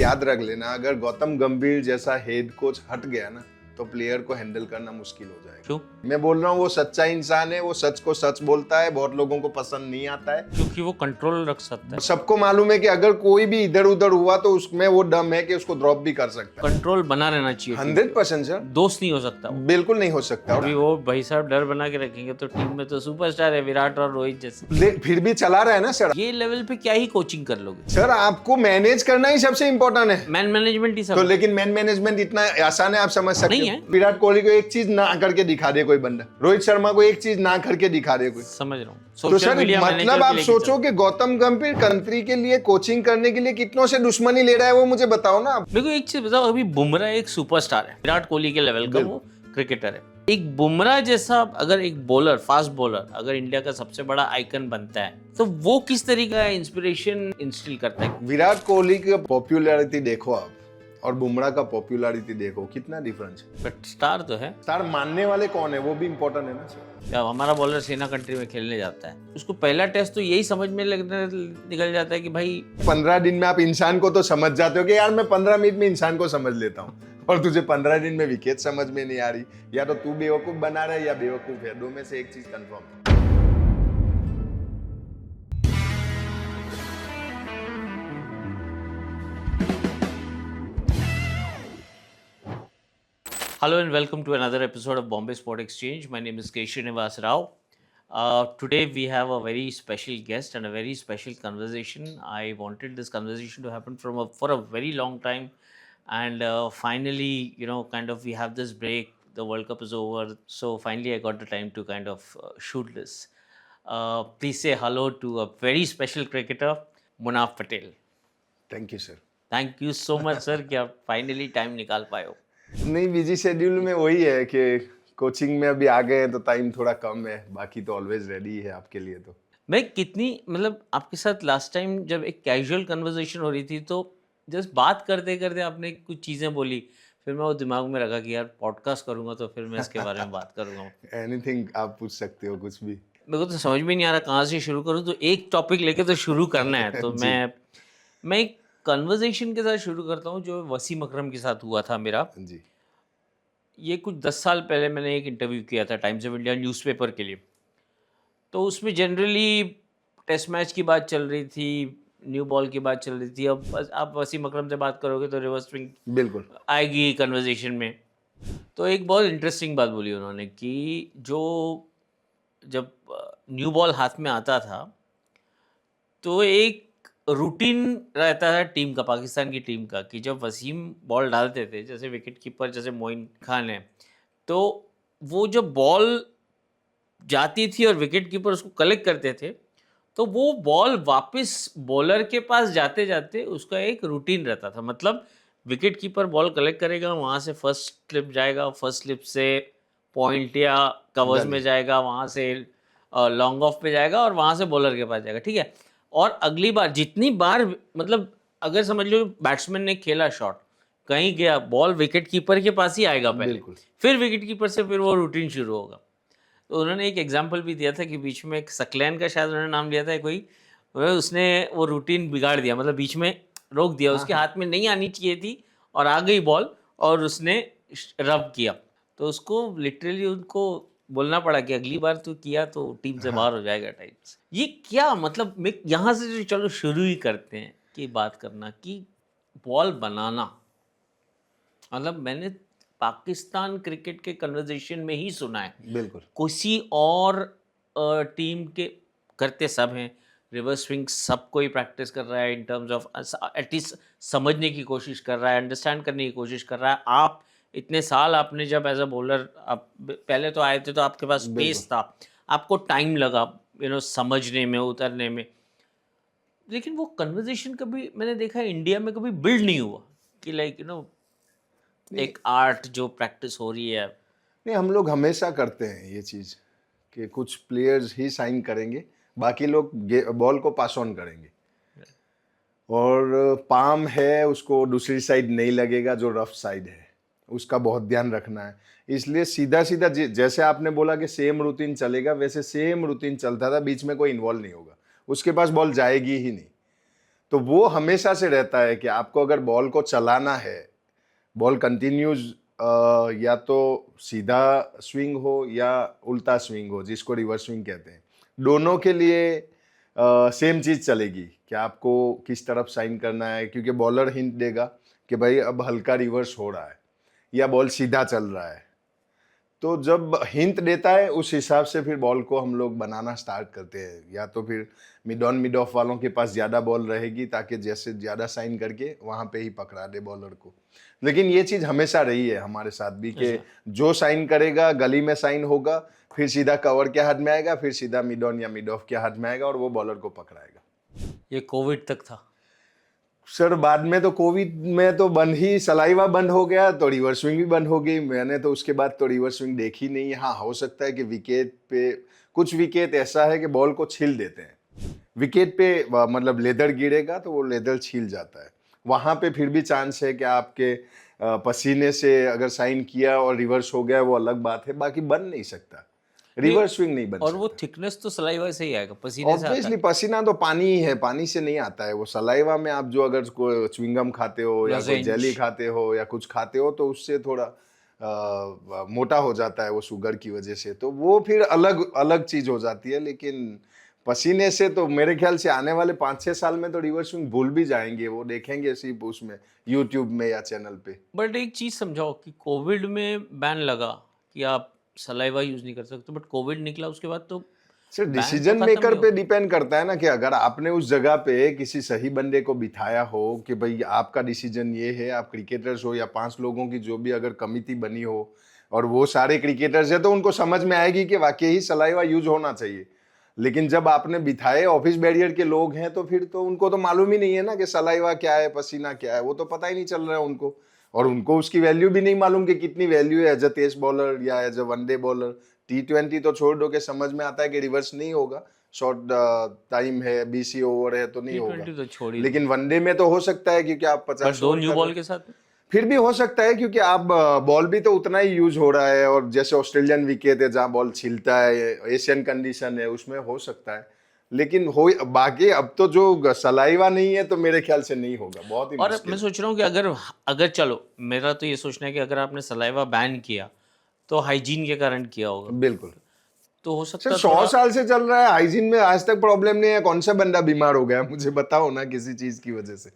याद रख लेना, अगर गौतम गंभीर जैसा हेड कोच हट गया ना तो प्लेयर को हैंडल करना मुश्किल हो जाएगा। क्यों? मैं बोल रहा हूँ वो सच्चा इंसान है, वो सच को सच बोलता है, बहुत लोगों को पसंद नहीं आता है क्योंकि वो कंट्रोल रख सकता है। सबको मालूम है कि अगर कोई भी इधर उधर हुआ तो उसमें वो दम है कि उसको ड्रॉप भी कर सकता है। कंट्रोल बना रहना चाहिए। 100% सर, दोस्त नहीं हो सकता वो। बिल्कुल नहीं हो सकता। अभी वो भाई साहब डर बना के रखेंगे तो टीम में तो सुपरस्टार है विराट और रोहित जैसे। फिर भी चला रहा है ना सर। ये लेवल पे क्या ही कोचिंग कर लोगे सर आपको मैनेज करना ही सबसे इम्पोर्टेंट है। मैन मैनेजमेंट ही सब तो लेकिन मैन मैनेजमेंट इतना आसान है, आप समझ सकते नहीं हो। है। विराट कोहली को एक चीज ना करके दिखा दे कोई बंदा, रोहित शर्मा को एक चीज ना करके दिखा दे कोई। समझ रहा हूँ। तो सर मतलब आप सोचो कि गौतम गंभीर कंट्री के लिए कोचिंग करने के लिए कितनों से दुश्मनी ले रहा है, वो मुझे बताओ ना आप। मेरे को एक चीज बताओ, अभी बुमराह एक सुपरस्टार है, विराट कोहली के लेवल का वो क्रिकेटर है। एक बुमराह जैसा अगर एक बॉलर, फास्ट बॉलर अगर इंडिया का सबसे बड़ा आइकन बनता है तो वो किस तरीके का इंस्पिरेशन इंस्टिल करता है? विराट कोहली की पॉपुलैरिटी देखो आप और बुमराह का पॉपुलैरिटी देखो, कितना डिफरेंस है। बट स्टार तो है। स्टार मानने वाले कौन है वो भी इम्पोर्टेंट है ना सर। क्या हमारा बॉलर सेना कंट्री में खेलने जाता है, उसको पहला टेस्ट तो यही समझ में लगने निकल जाता है कि भाई 15 दिन में आप इंसान को तो समझ जाते हो कि यार मैं 15 मिनट में इंसान को समझ लेता हूँ, और तुझे 15 दिन में विकेट समझ में नहीं आ रही। या तो तू बेवकूफ बना रहा है या बेवकूफ है, दो में से एक चीज कंफर्म है। Hello and welcome to another episode of Bombay Sport Exchange. My name is Keshu Nivas Rao. Today we have a very special guest and a very special conversation. I wanted this conversation to happen for a very long time, and finally, kind of we have this break. The World Cup is over, so finally I got the time to kind of shoot this. Please say hello to a very special cricketer, Munaf Patel. Thank you sir. Thank you so much, sir, कि आप finally time निकाल पाए हो। नहीं, busy schedule में वही है कि कोचिंग में अभी आ गए हैं तो टाइम थोड़ा कम है, बाकी तो ऑलवेज रेडी है आपके लिए। तो मैं कितनी मतलब आपके साथ लास्ट टाइम जब एक कैजुअल कन्वर्सेशन हो रही थी तो जस्ट बात करते करते आपने कुछ चीज़ें बोली, फिर मैं वो दिमाग में रखा कि यार पॉडकास्ट करूंगा तो फिर मैं इसके बारे में बात करूंगा। एनीथिंग आप पूछ सकते हो, कुछ भी। मेरे को तो समझ में नहीं आ रहा कहाँ से शुरू करूँ, तो एक टॉपिक लेके तो शुरू करना है। तो मैं एक कन्वर्सेशन के साथ शुरू करता हूँ जो वसीम अकरम के साथ हुआ था मेरा जी। ये कुछ 10 साल पहले मैंने एक इंटरव्यू किया था टाइम्स ऑफ इंडिया न्यूज़पेपर के लिए। तो उसमें जनरली टेस्ट मैच की बात चल रही थी, न्यू बॉल की बात चल रही थी। अब आप वसीम अकरम से बात करोगे तो रिवर्स स्विंग बिल्कुल आएगी कन्वर्सेशन में। तो एक बहुत इंटरेस्टिंग बात बोली उन्होंने कि जब न्यू बॉल हाथ में आता था तो एक रूटीन रहता था टीम का, पाकिस्तान की टीम का, कि जब वसीम बॉल डालते थे, जैसे विकेट कीपर जैसे मोइन खान है, तो वो जब बॉल जाती थी और विकेट कीपर उसको कलेक्ट करते थे तो वो बॉल वापस बॉलर के पास जाते जाते उसका एक रूटीन रहता था। मतलब विकेट कीपर बॉल कलेक्ट करेगा, वहाँ से फर्स्ट स्लिप जाएगा, फर्स्ट स्लिप से पॉइंट या कवर्स में जाएगा, वहाँ से लॉन्ग ऑफ पे जाएगा और वहाँ से बॉलर के पास जाएगा, ठीक है। और अगली बार जितनी बार मतलब अगर समझ लो बैट्समैन ने खेला शॉट, कहीं गया, बॉल विकेट कीपर के पास ही आएगा पहले, फिर विकेट कीपर से फिर वो रूटीन शुरू होगा। तो उन्होंने एक एग्जाम्पल भी दिया था कि बीच में एक सकलैन का शायद उन्होंने नाम लिया था कोई, उसने वो रूटीन बिगाड़ दिया, मतलब बीच में रोक दिया, उसके हाथ में नहीं आनी चाहिए थी और आ गई बॉल और उसने रब किया, तो उसको लिटरली उनको बोलना पड़ा कि अगली बार तो किया तो टीम से बाहर हो जाएगा टाइप्स। ये क्या मतलब, मैं यहाँ से चलो शुरू ही करते हैं कि बात करना कि बॉल बनाना, मतलब मैंने पाकिस्तान क्रिकेट के कन्वर्सेशन में ही सुना है, बिल्कुल किसी और टीम के करते सब हैं, रिवर्स स्विंग सब कोई प्रैक्टिस कर रहा है इन टर्म्स ऑफ एटलीस्ट समझने की कोशिश कर रहा है, अंडरस्टैंड करने की कोशिश कर रहा है। आप इतने साल आपने जब एज अ बॉलर आप पहले तो आए थे तो आपके पास स्पेस था, आपको टाइम लगा समझने में, उतरने में, लेकिन वो कन्वर्सेशन कभी मैंने देखा इंडिया में कभी बिल्ड नहीं हुआ कि लाइक एक आर्ट जो प्रैक्टिस हो रही है। नहीं, हम लोग हमेशा करते हैं ये चीज़ कि कुछ प्लेयर्स ही साइन करेंगे, बाकी लोग बॉल को पास ऑन करेंगे, और पाम है उसको दूसरी साइड नहीं लगेगा जो रफ साइड है, उसका बहुत ध्यान रखना है। इसलिए सीधा सीधा जैसे आपने बोला कि सेम रूटीन चलेगा, वैसे सेम रूटीन चलता था, बीच में कोई इन्वॉल्व नहीं होगा, उसके पास बॉल जाएगी ही नहीं। तो वो हमेशा से रहता है कि आपको अगर बॉल को चलाना है, बॉल कंटिन्यूज या तो सीधा स्विंग हो या उल्टा स्विंग हो, जिसको रिवर्स स्विंग कहते हैं, दोनों के लिए सेम चीज चलेगी कि आपको किस तरफ साइन करना है, क्योंकि बॉलर हिंट देगा कि भाई अब हल्का रिवर्स हो रहा है या बॉल सीधा चल रहा है। तो जब हिंट देता है उस हिसाब से फिर बॉल को हम लोग बनाना स्टार्ट करते हैं, या तो फिर मिड ऑन मिड ऑफ वालों के पास ज़्यादा बॉल रहेगी ताकि जैसे ज़्यादा साइन करके वहाँ पे ही पकड़ा दे बॉलर को। लेकिन ये चीज़ हमेशा रही है हमारे साथ भी कि जो साइन करेगा गली में साइन होगा, फिर सीधा कवर के हाथ में आएगा, फिर सीधा मिड ऑन या मिड ऑफ के हाथ में आएगा और वो बॉलर को पकड़ाएगा। ये कोविड तक था। सर बाद में तो कोविड में तो बंद ही, सलाइवा बंद हो गया तो रिवर्स स्विंग भी बंद हो गई। मैंने तो उसके बाद तो रिवर्स स्विंग देखी नहीं। हाँ, हो सकता है कि विकेट पे कुछ विकेट ऐसा है कि बॉल को छील देते हैं, विकेट पे मतलब लेदर गिरेगा तो वो लेदर छील जाता है, वहाँ पे फिर भी चांस है कि आपके पसीने से अगर साइन किया और रिवर्स हो गया वो अलग बात है, बाकी बन नहीं सकता, रिवर्स स्विंग नहीं बन और सकता। वो थिकनेस तो सलाइवा से ही आएगा, पसीने से आता ऑब्वियसली है। पसीना तो पानी ही है, पानी से नहीं आता है वो। सलाइवा में आप जो अगर कोई च्युइंगम खाते हो या कोई लॉजेंज। जेली खाते हो या कुछ खाते हो तो उससे थोड़ा मोटा हो जाता है वो शुगर की वजह से, तो वो फिर अलग अलग चीज हो जाती है। लेकिन पसीने से तो मेरे ख्याल से आने वाले 5-6 साल में तो रिवर्स स्विंग भूल भी जाएंगे, वो देखेंगे सिर्फ उसमें यूट्यूब में या चैनल पे। बट एक चीज़ समझाओ कि कोविड में बैन लगा कि आप सलाइवा यूज़ नहीं कर सकते, बट कोविड निकला उसके बाद तो सर ban डिसीजन तो खत्म मेकर ही पे हो गया। डिपेंड करता है ना, कि अगर आपने उस जगह पे किसी सही बंदे को बिठाया हो कि भाई आपका डिसीजन ये है, आप क्रिकेटर्स हो या 5 लोगों की जो भी अगर कमिटी बनी हो और वो सारे क्रिकेटर्स है, तो उनको समझ में आएगी कि वाकई ही सलाइवा यूज होना चाहिए। लेकिन जब आपने बिठाए ऑफिस बैरियर के लोग हैं तो फिर तो उनको तो मालूम ही नहीं है ना कि सलाइवा क्या है, पसीना क्या है, वो तो पता ही नहीं चल रहा है उनको। और उनको उसकी वैल्यू भी नहीं मालूम कि कितनी वैल्यू है एज अ तेज बॉलर या as a one day bowler. T20 तो छोड़ दो, के समझ में आता है कि रिवर्स नहीं होगा, शॉर्ट टाइम है, 20 ओवर है तो नहीं होगा। T20 तो छोड़ ही दो, लेकिन वनडे में तो हो सकता है क्योंकि आप बट 50 दो ओवर न्यू कर बॉल रहे के हैं। साथ। फिर भी हो सकता है क्योंकि आप बॉल भी तो उतना ही यूज हो रहा है, और जैसे ऑस्ट्रेलियन विकेट है जहाँ बॉल छिलता है, एशियन कंडीशन है, उसमें हो सकता है। लेकिन हो बाकी अब तो जो सलाइवा नहीं है तो मेरे ख्याल से नहीं होगा, बहुत ही और मुश्किल मैं है। सोच रहा हूँ कि अगर अगर चलो, मेरा तो ये सोचना है कि अगर आपने सलाइवा बैन किया तो हाइजीन के कारण किया होगा, बिल्कुल तो हो सर, सकता 100 थोड़ा। साल से चल रहा है हाइजीन में, आज तक प्रॉब्लम नहीं है। कौन सा बंदा बीमार हो गया मुझे बताओ ना किसी चीज की वजह से।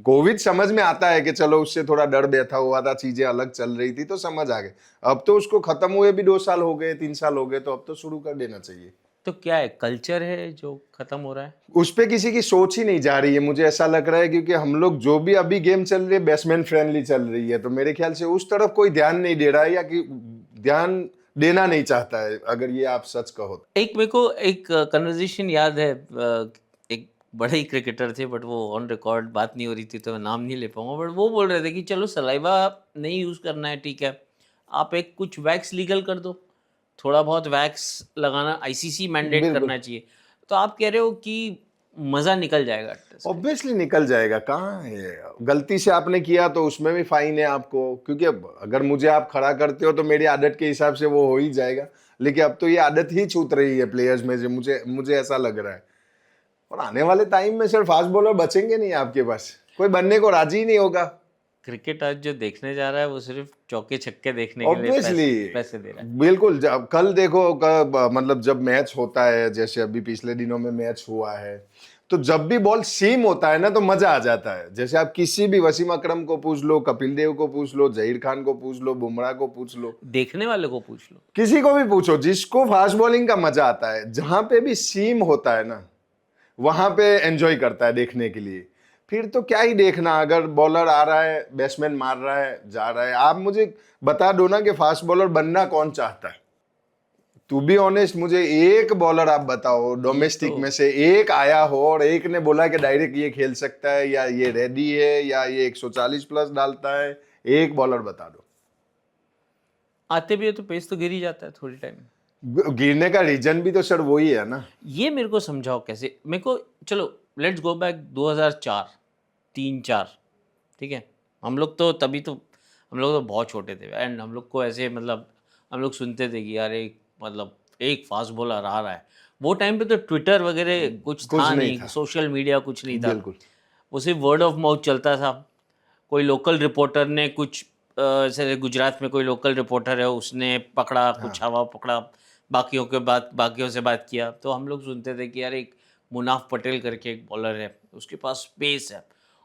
कोविड समझ में आता है कि चलो उससे थोड़ा डर बैठा हुआ था, चीजें अलग चल रही थी तो समझ आ गए। अब तो उसको खत्म हुए भी 2 साल हो गए, 3 साल हो गए, तो अब तो शुरू कर देना चाहिए। तो क्या है, कल्चर है जो खत्म हो रहा है? उस पे किसी की सोच ही नहीं जा रही है, मुझे ऐसा लग रहा है, क्योंकि हम लोग जो भी अभी गेम चल रही है बैट्समैन फ्रेंडली चल रही है, तो मेरे ख्याल से उस तरफ कोई ध्यान नहीं दे रहा है, या कि ध्यान देना नहीं चाहता है, अगर ये आप सच कहो तो। एक मेरे को एक कन्वर्जेशन याद है, एक बड़े ही क्रिकेटर थे, बट वो ऑन रिकॉर्ड बात नहीं हो रही थी तो मैं नाम नहीं ले पाऊंगा, बट वो बोल रहे थे कि चलो सलाइवा नहीं यूज़ करना है, ठीक है, आप एक कुछ वैक्स लीगल कर दो, थोड़ा बहुत वैक्स लगाना आईसीसी मैंडेट बिल्कुल, करना चाहिए। तो आप कह रहे हो कि मज़ा निकल जाएगा टेस्ट का। ऑब्वियसली निकल जाएगा। कहाँ है, गलती से आपने किया तो उसमें भी फाइन है आपको, क्योंकि अब अगर मुझे आप खड़ा करते हो तो मेरी आदत के हिसाब से वो हो ही जाएगा। लेकिन अब तो ये आदत ही छूट रही है प्लेयर्स में से, मुझे मुझे ऐसा लग रहा है। और आने वाले टाइम में सर फास्ट बॉलर बचेंगे नहीं आपके पास, कोई बनने को राजी ही नहीं होगा। क्रिकेट आज जो देखने जा रहा है वो सिर्फ चौके छक्के देखने के लिए ऑब्वियसली पैसे दे रहा है। बिल्कुल। जब कल देखो मतलब जब मैच होता है, जैसे अभी पिछले दिनों में मैच हुआ है, तो जब भी बॉल सीम होता है ना तो मजा आ जाता है। जैसे आप किसी भी वसीम अकरम को पूछ लो, कपिल देव को पूछ लो, जहीर खान को पूछ लो, बुमराह को पूछ लो, देखने वाले को पूछ लो। किसी को भी पूछो, जिसको फास्ट बॉलिंग का मजा आता है, जहां पे भी सीम होता है ना वहां पे एंजॉय करता है देखने के लिए। फिर तो क्या ही देखना, अगर बॉलर आ रहा है, बैट्समैन मार रहा है, जा रहा है, आप मुझे बता दो ना कि फास्ट बॉलर बनना कौन चाहता है। टू बी ऑनेस्ट, मुझे एक बॉलर आप बताओ डोमेस्टिक तो में से एक आया हो और एक ने बोला कि डायरेक्ट ये खेल सकता है, या ये रेडी है, या ये 140 प्लस डालता है। एक बॉलर बता दो। आते भी है तो पेस तो गिर ही जाता है थोड़ी टाइम में। गिरने का रीजन भी तो सर वही है ना। ये मेरे को समझाओ कैसे। मेरे को चलो लेट्स गो बैक 2004 3-4, ठीक है, हम लोग तो तभी तो हम लोग तो बहुत छोटे थे, एंड हम लोग को ऐसे मतलब हम लोग सुनते थे कि यार एक मतलब एक फास्ट बॉलर आ रहा है। वो टाइम पे तो ट्विटर वगैरह कुछ था नहीं नहीं, था। सोशल मीडिया कुछ नहीं था। बिल्कुल वो सिर्फ वर्ड ऑफ माउथ चलता था। कोई लोकल रिपोर्टर ने कुछ जैसे गुजरात में कोई लोकल रिपोर्टर है, उसने पकड़ा कुछ हवा पकड़ा, बाकियों से बात किया, तो हम लोग सुनते थे कि यार एक मुनाफ पटेल करके एक बॉलर है, उसके पास पेस है।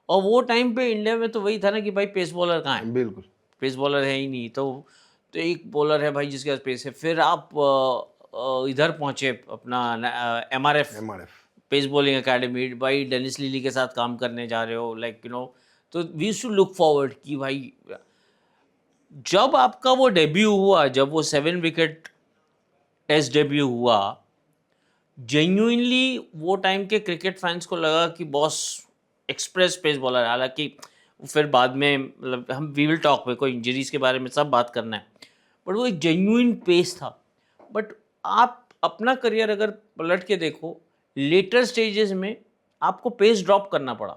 और वो टाइम पे इंडिया में तो वही था ना कि भाई पेस बॉलर कहाँ है, बिल्कुल। पेस बॉलर है ही नहीं। तो एक बॉलर है भाई जिसके पास पेस है। फिर आप इधर पहुंचे अपना MRF, MRF pace bowling academy, भाई डेनिस लीली के साथ काम करने जा रहे हो, लाइक तो we used to look forward कि भाई जब आपका वो डेब्यू हुआ, जब वो 7 विकेट टेस्ट डेब्यू हुआ, जेन्युइनली वो टाइम के क्रिकेट फैंस को लगा कि बॉस एक्सप्रेस पेस बॉलर। हालांकि फिर बाद में मतलब हम वी विल टॉक में कोई इंजरीज के बारे में सब बात करना है, बट वो एक जेन्युइन पेस था। बट आप अपना करियर अगर पलट के देखो, लेटर स्टेजेस में आपको पेस ड्रॉप करना पड़ा।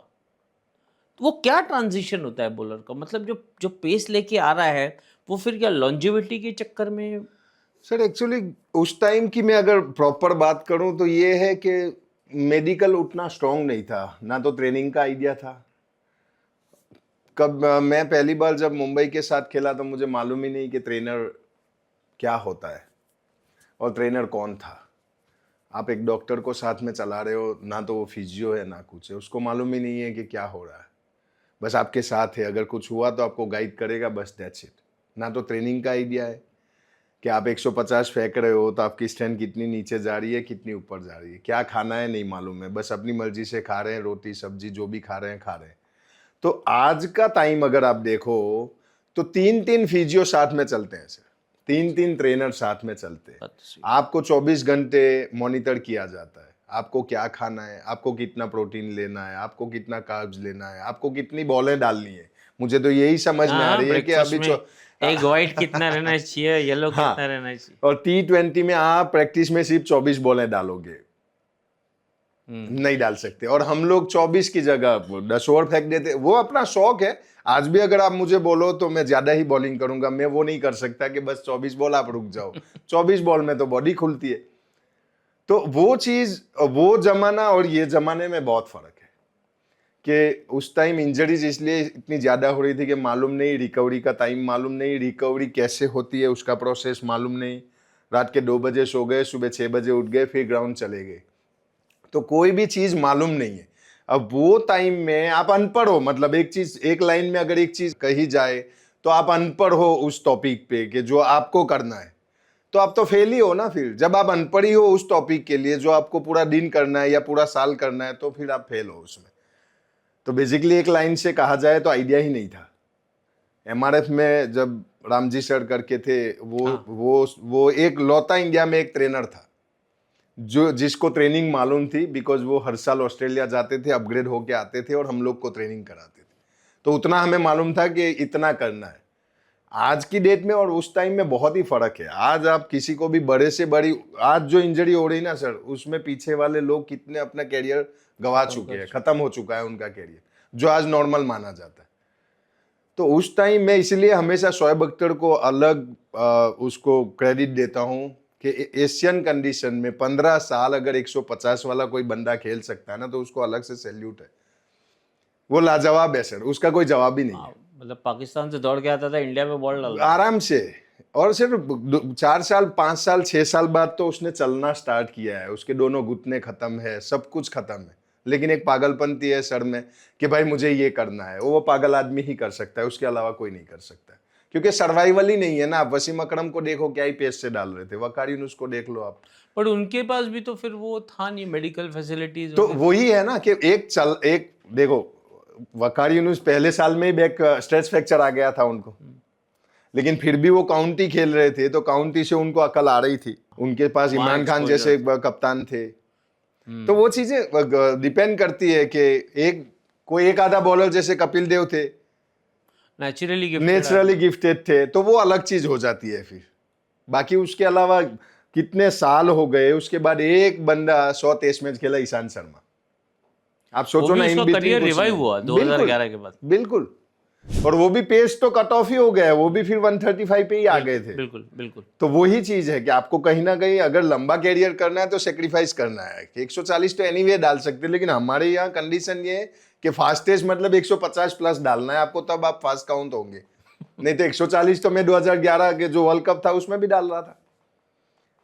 तो वो क्या ट्रांजिशन होता है बॉलर का, मतलब जो जो पेस लेके आ रहा है वो फिर क्या लॉन्जेविटी के चक्कर में? सर एक्चुअली उस टाइम की मैं अगर प्रॉपर बात करूं तो ये है कि मेडिकल उतना स्ट्रांग नहीं था, ना तो ट्रेनिंग का आइडिया था। मैं पहली बार जब मुंबई के साथ खेला तो मुझे मालूम ही नहीं कि ट्रेनर क्या होता है और ट्रेनर कौन था। आप एक डॉक्टर को साथ में चला रहे हो, ना तो वो फिजियो है ना कुछ है, उसको मालूम ही नहीं है कि क्या हो रहा है, बस आपके साथ है, अगर कुछ हुआ तो आपको गाइड करेगा, बस दैट्स इट। ना तो ट्रेनिंग का आइडिया है कि आप 150 फेंक रहे हो तो आपकी स्ट्रेंथ कितनी नीचे जा रही है, कितनी ऊपर जा रही है, क्या खाना है नहीं मालूम है, बस अपनी मर्जी से खा रहे हैं, रोटी सब्जी जो भी खा रहे हैं खा रहे हैं। तो आज का टाइम अगर आप देखो तो 3-3 फिजियो साथ में चलते हैं सर, 3-3 ट्रेनर साथ में चलते हैं। आपको 24 घंटे मॉनिटर किया जाता है, आपको क्या खाना है, आपको कितना प्रोटीन लेना है, आपको कितना कार्ब्स लेना है, आपको कितनी बॉलें डालनी है। मुझे तो यही समझ में आ रही है कि अभी एक वाइट कितना रहना चाहिए, येलो कितना रहना चाहिए। और T20 में आप प्रैक्टिस में सिर्फ 24 बॉलें डालोगे, नहीं डाल सकते। और हम लोग 24 की जगह 10 ओवर फेंक देते। वो अपना शौक है। आज भी अगर आप मुझे बोलो तो मैं ज्यादा ही बॉलिंग करूंगा, मैं वो नहीं कर सकता कि बस 24 बॉल आप रुक जाओ। 24 बॉल में तो बॉडी खुलती है। तो वो चीज, वो जमाना और ये जमाने में बहुत फर्क है कि उस टाइम इंजरीज इसलिए इतनी ज्यादा हो रही थी कि मालूम नहीं, रिकवरी का टाइम मालूम नहीं, रिकवरी कैसे होती है उसका प्रोसेस मालूम नहीं। रात के 2 बजे सो गए, सुबह 6 बजे उठ गए, फिर ग्राउंड चले गए, तो कोई भी चीज मालूम नहीं है। अब वो टाइम में आप अनपढ़ हो, मतलब एक चीज, एक लाइन में अगर एक चीज कही जाए तो आप अनपढ़ हो उस टॉपिक पे कि जो आपको करना है, तो आप तो फेल ही हो ना। फिर जब आप अनपढ़ ही हो उस टॉपिक के लिए जो आपको पूरा दिन करना है या पूरा साल करना है, तो फिर आप फेल हो उसमें। तो बेसिकली एक लाइन से कहा जाए तो आइडिया ही नहीं था। MRF में जब रामजी सर करके थे, वो एक लौता इंडिया में एक ट्रेनर था जो जिसको ट्रेनिंग मालूम थी, बिकॉज वो हर साल ऑस्ट्रेलिया जाते थे, अपग्रेड होके आते थे और हम लोग को ट्रेनिंग कराते थे। तो उतना हमें मालूम था कि इतना करना है। आज की डेट में और उस टाइम में बहुत ही फर्क है। आज आप किसी को भी बड़े से बड़ी, आज जो इंजरी हो रही ना सर, उसमें पीछे वाले लोग कितने अपना कैरियर गवा चुके हैं, खत्म हो चुका है उनका कैरियर, जो आज नॉर्मल माना जाता है। तो उस टाइम में इसलिए हमेशा शोएब अख्तर को अलग उसको क्रेडिट देता हूं कि एशियन कंडीशन में 15 साल अगर 150 वाला कोई बंदा खेल सकता है ना, तो उसको अलग से सैल्यूट है। वो लाजवाब है सर, उसका कोई जवाब ही नहीं है। मतलब पाकिस्तान से दौड़ के आता था, इंडिया में बॉल डालता आराम से। और सिर्फ 4 साल 5 साल 6 साल बाद तो उसने चलना स्टार्ट किया है, उसके दोनों घुटने खत्म है, सब कुछ खत्म है, लेकिन एक पागलपंती है सर में कि भाई मुझे ये करना है। वो पागल आदमी ही कर सकता है, उसके अलावा कोई नहीं कर सकता, क्योंकि सर्वाइवल ही नहीं है ना। आप वसीम अकरम को देखो, क्या ही पेस से डाल रहे थे, वकार यूनुस को देख लो आप, पर उनके पास भी तो फिर वो था नहीं मेडिकल फैसिलिटीज। तो वही है ना कि एक देखो, वकार यूनुस पहले साल में ही बैक स्ट्रेच फ्रैक्चर आ गया था उनको, लेकिन फिर भी वो काउंटी खेल रहे थे, तो काउंटी से उनको अकल आ रही थी। उनके पास इमरान खान जैसे एक कप्तान थे। तो वो चीजें डिपेंड करती है कि कोई एक आधा बॉलर जैसे कपिल देव थे, नेचुरली गिफ्टेड थे, तो वो अलग चीज हो जाती है फिर। बाकी उसके अलावा कितने साल हो गए, उसके बाद एक बंदा 100 टेस्ट मैच खेला, ईशांत शर्मा। आप सोचो ना, इन करियर रिवाइव हुआ 2011 के बाद। बिल्कुल। और वो भी पेस तो कट ऑफ ही हो गया, वो भी फिर 135 पे ही आ गए थे। बिल्कुल बिल्कुल। तो वही चीज है कि आपको कहीं ना कहीं अगर लंबा कैरियर करना है तो सेक्रीफाइस करना है। 140 तो एनीवे डाल सकते, लेकिन हमारे यहाँ कंडीशन ये है कि फास्टेस्ट मतलब 150 प्लस डालना है आपको, तब आप फास्ट काउंट होंगे। नहीं तो 140 तो मैं 2011 के जो वर्ल्ड कप था उसमें भी डाल रहा था।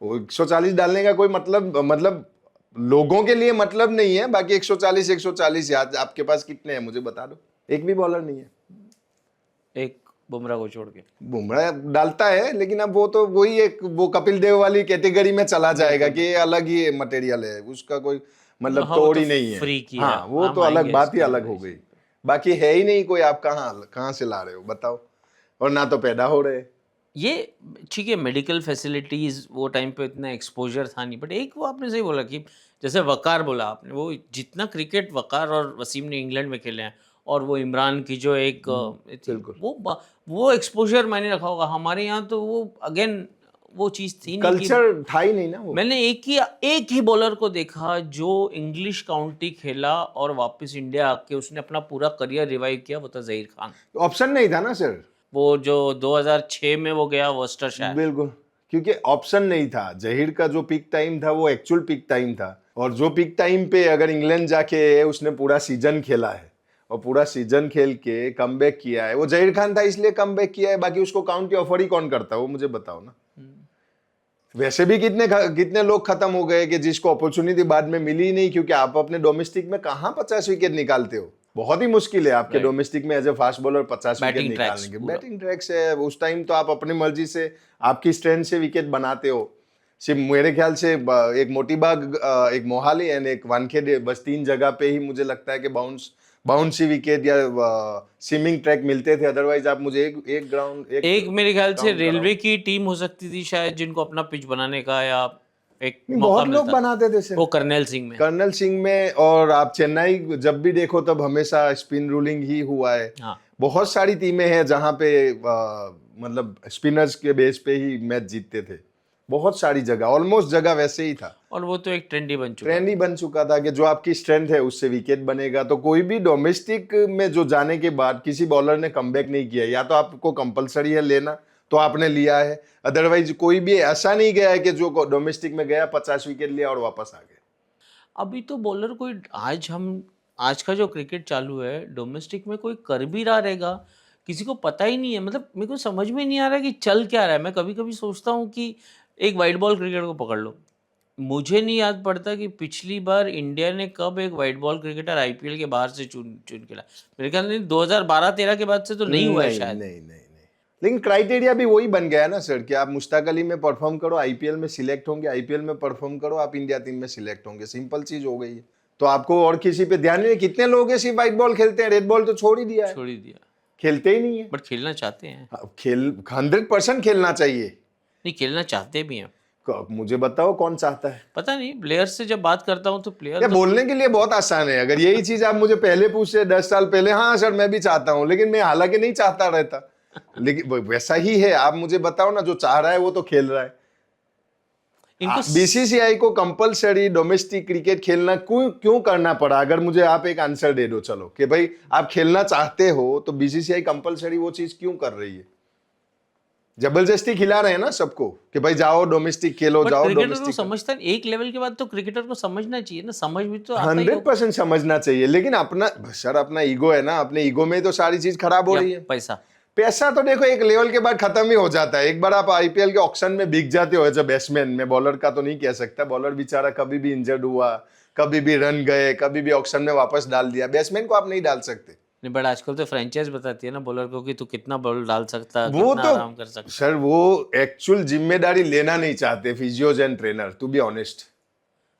वो 140 डालने का कोई मतलब लोगों के लिए मतलब नहीं है। बाकी 140 याद आपके पास कितने हैं मुझे बता दो। एक भी बॉलर नहीं है, एक बुमराह को छोड़ के। बुमराह डालता है, लेकिन अब वो तो वही एक वो कपिल देव वाली कैटेगरी में चला जाएगा कि ये अलग ही मटेरियल है, उसका कोई मतलब हाँ, वो तोड़ तो ही नहीं है। फ्रीक ही है। हाँ वो हम तो अलग आएंगे बात ही इसके अलग लिए हो इस गई। पे। बाकी है ही नहीं कोई, आप कहाँ से ला रहे हो बताओ, और ना तो पैदा हो रहे। ये ठीक है, मेडिकल फैसिलिटीज़ वो टाइम पे इतना एक्सपोजर था नहीं, बट एक वो आपने सही बोला कि जैसे वकार बोला आपने, वो जितना क्रिकेट वकार और वसीम ने इंग्लैंड में खेले हैं, और वो इमरान की जो एक थी, बिल्कुल। वो एक्सपोजर मैंने रखा होगा। हमारे यहाँ तो वो अगेन वो चीज़ थी नहीं कि कल्चर था ही नहीं ना वो। मैंने एक ही बॉलर को देखा जो इंग्लिश काउंटी खेला और वापस इंडिया आके उसने अपना पूरा करियर रिवाइव किया, वो था ज़हीर खान। ऑप्शन नहीं था ना सर। वो जो 2006 में वो गया वर्स्टरशायर। बिल्कुल, क्योंकि ऑप्शन नहीं था। जहीर का जो पीक टाइम था वो एक्चुअल पीक टाइम था, और जो पीक टाइम पे अगर इंग्लैंड जाके उसने पूरा सीजन खेला है और पूरा सीजन खेल के कमबैक किया है, वो जहीर खान था इसलिए कमबैक किया है। बाकी उसको काउंटी ऑफर ही कौन करता है वो मुझे बताओ ना। वैसे भी कितने कितने लोग खत्म हो गए कि जिसको अपॉर्चुनिटी बाद में मिली ही नहीं, क्योंकि आप अपने डोमेस्टिक में कहाँ 50 विकेट निकालते हो। बहुत ही मुश्किल है आपके Right. डोमेस्टिक में as a fast bowler 50 wicket Batting tracks निकालने के। पूरा। बैटिंग ट्रैक से उस टाइम तो आप अपनी मर्जी से आपकी स्ट्रेंथ से विकेट बनाते हो। सिर्फ मेरे ख्याल से एक मोतीबाग, एक मोहाली एंड एक वानखेड़े, बस 3 जगह पे ही मुझे लगता है कि बाउंसी विकेट या स्विमिंग ट्रैक मिलते थे। अदरवाइज आप मुझे एक ग्राउंड एक मेरे ख्याल से count कराओ। रेलवे की टीम हो सकती थी शायद, जिनको अपना पिच बनाने का या एक नहीं, मौका बहुत लोग मिलता था। बनाते थे सर। वो कर्नल सिंह में। कर्नल सिंह में, और आप चेन्नई जब भी देखो तब हमेशा स्पिन रूलिंग ही हुआ है। हाँ, बहुत सारी टीमें हैं जहां पे मतलब स्पिनर्स के बेस पे ही मैच जीतते थे। बहुत सारी जगह, ऑलमोस्ट जगह वैसे ही था। और वो तो एक ट्रेंड ही बन चुका ट्रेंड ही बन चुका था कि जो आपकी स्ट्रेंथ है उससे विकेट बनेगा। तो कोई भी डोमेस्टिक में जो जाने के बाद किसी बॉलर ने कमबैक नहीं किया, या तो आपको कंपलसरी है लेना तो आपने लिया है, अदरवाइज कोई भी ऐसा नहीं गया है कि जो डोमेस्टिक में गया 50 विकेट लिया और वापस आ गया। अभी तो बॉलर कोई आज का जो क्रिकेट चालू है डोमेस्टिक में कोई कर भी रहा रहेगा, किसी को पता ही नहीं है। मतलब मेरे को समझ में नहीं आ रहा है कि चल क्या रहा है। मैं कभी कभी सोचता हूँ कि एक वाइट बॉल क्रिकेट को पकड़ लो, मुझे नहीं याद पड़ता कि पिछली बार इंडिया ने कब एक वाइट बॉल क्रिकेटर आईपीएल के बाहर से चुन चुन के लाया। मेरे ख्याल से 2012-13 के बाद से तो नहीं हुआ है शायद। नहीं। लेकिन क्राइटेरिया भी वही बन गया है ना सर कि आप मुश्ताक अली में परफॉर्म करो, आईपीएल में सिलेक्ट होंगे, आईपीएल में परफॉर्म करो, आप इंडिया टीम में सिलेक्ट होंगे। सिंपल चीज हो गई है। तो आपको और किसी पे ध्यान नहीं। कितने लोग हैं सिर्फ व्हाइट बॉल खेलते हैं, रेड बॉल तो छोड़ ही दिया है, छोड़ ही दिया, खेलते ही नहीं है। बट खेलना चाहते हैं। खेल 100% खेलना चाहिए। नहीं, खेलना चाहते भी हैं। मुझे बताओ कौन चाहता है? पता नहीं, प्लेयर से जब बात करता हूँ तो प्लेयर या बोलने के लिए बहुत आसान है। अगर यही चीज आप मुझे पहले पूछते 10 साल पहले, हाँ सर मैं भी चाहता हूँ, लेकिन मैं हालांकि नहीं चाहता रहता। लेकिन वैसा ही है। आप मुझे बताओ ना, जो चाह रहा है वो तो खेल रहा है। इनको बीसीसीआई को कंपलसरी डोमेस्टिक क्रिकेट खेलना क्यों करना पड़ा? अगर मुझे आप एक आंसर दे दो चलो कि भाई आप खेलना चाहते हो तो बीसीसीआई कंपलसरी वो चीज क्यों कर रही है? जबरदस्ती खिला रहे हैं ना सबको कि भाई जाओ डोमेस्टिक खेलो, बट जाओ क्रिकेटर को डोमेस्टिक। समझता है, एक लेवल के बाद तो क्रिकेटर को समझना चाहिए ना, समझ भी तो आता ही 100% समझना चाहिए, लेकिन अपना सर अपना ईगो है ना, अपने ईगो में तो सारी चीज खराब हो या रही है। पैसा। पैसा तो देखो एक लेवल के बाद खत्म ही हो जाता है। एक बार आप आईपीएल के ऑक्शन में बिक जाते हो एज अ बैट्समैन, मैं बॉलर का तो नहीं कह सकता, बॉलर बेचारा कभी भी इंजर्ड हुआ, कभी भी रन गए, कभी भी ऑक्शन में वापस डाल दिया। बैट्समैन को आप नहीं डाल सकते। नहीं, बट आजकल तो फ्रेंचाइज बताती है ना बॉलर को कि तू कितना बॉल डाल सकता, वो कितना तो आराम कर सकता। सर वो एक्चुअल जिम्मेदारी लेना नहीं चाहते physios and trainer, to be honest.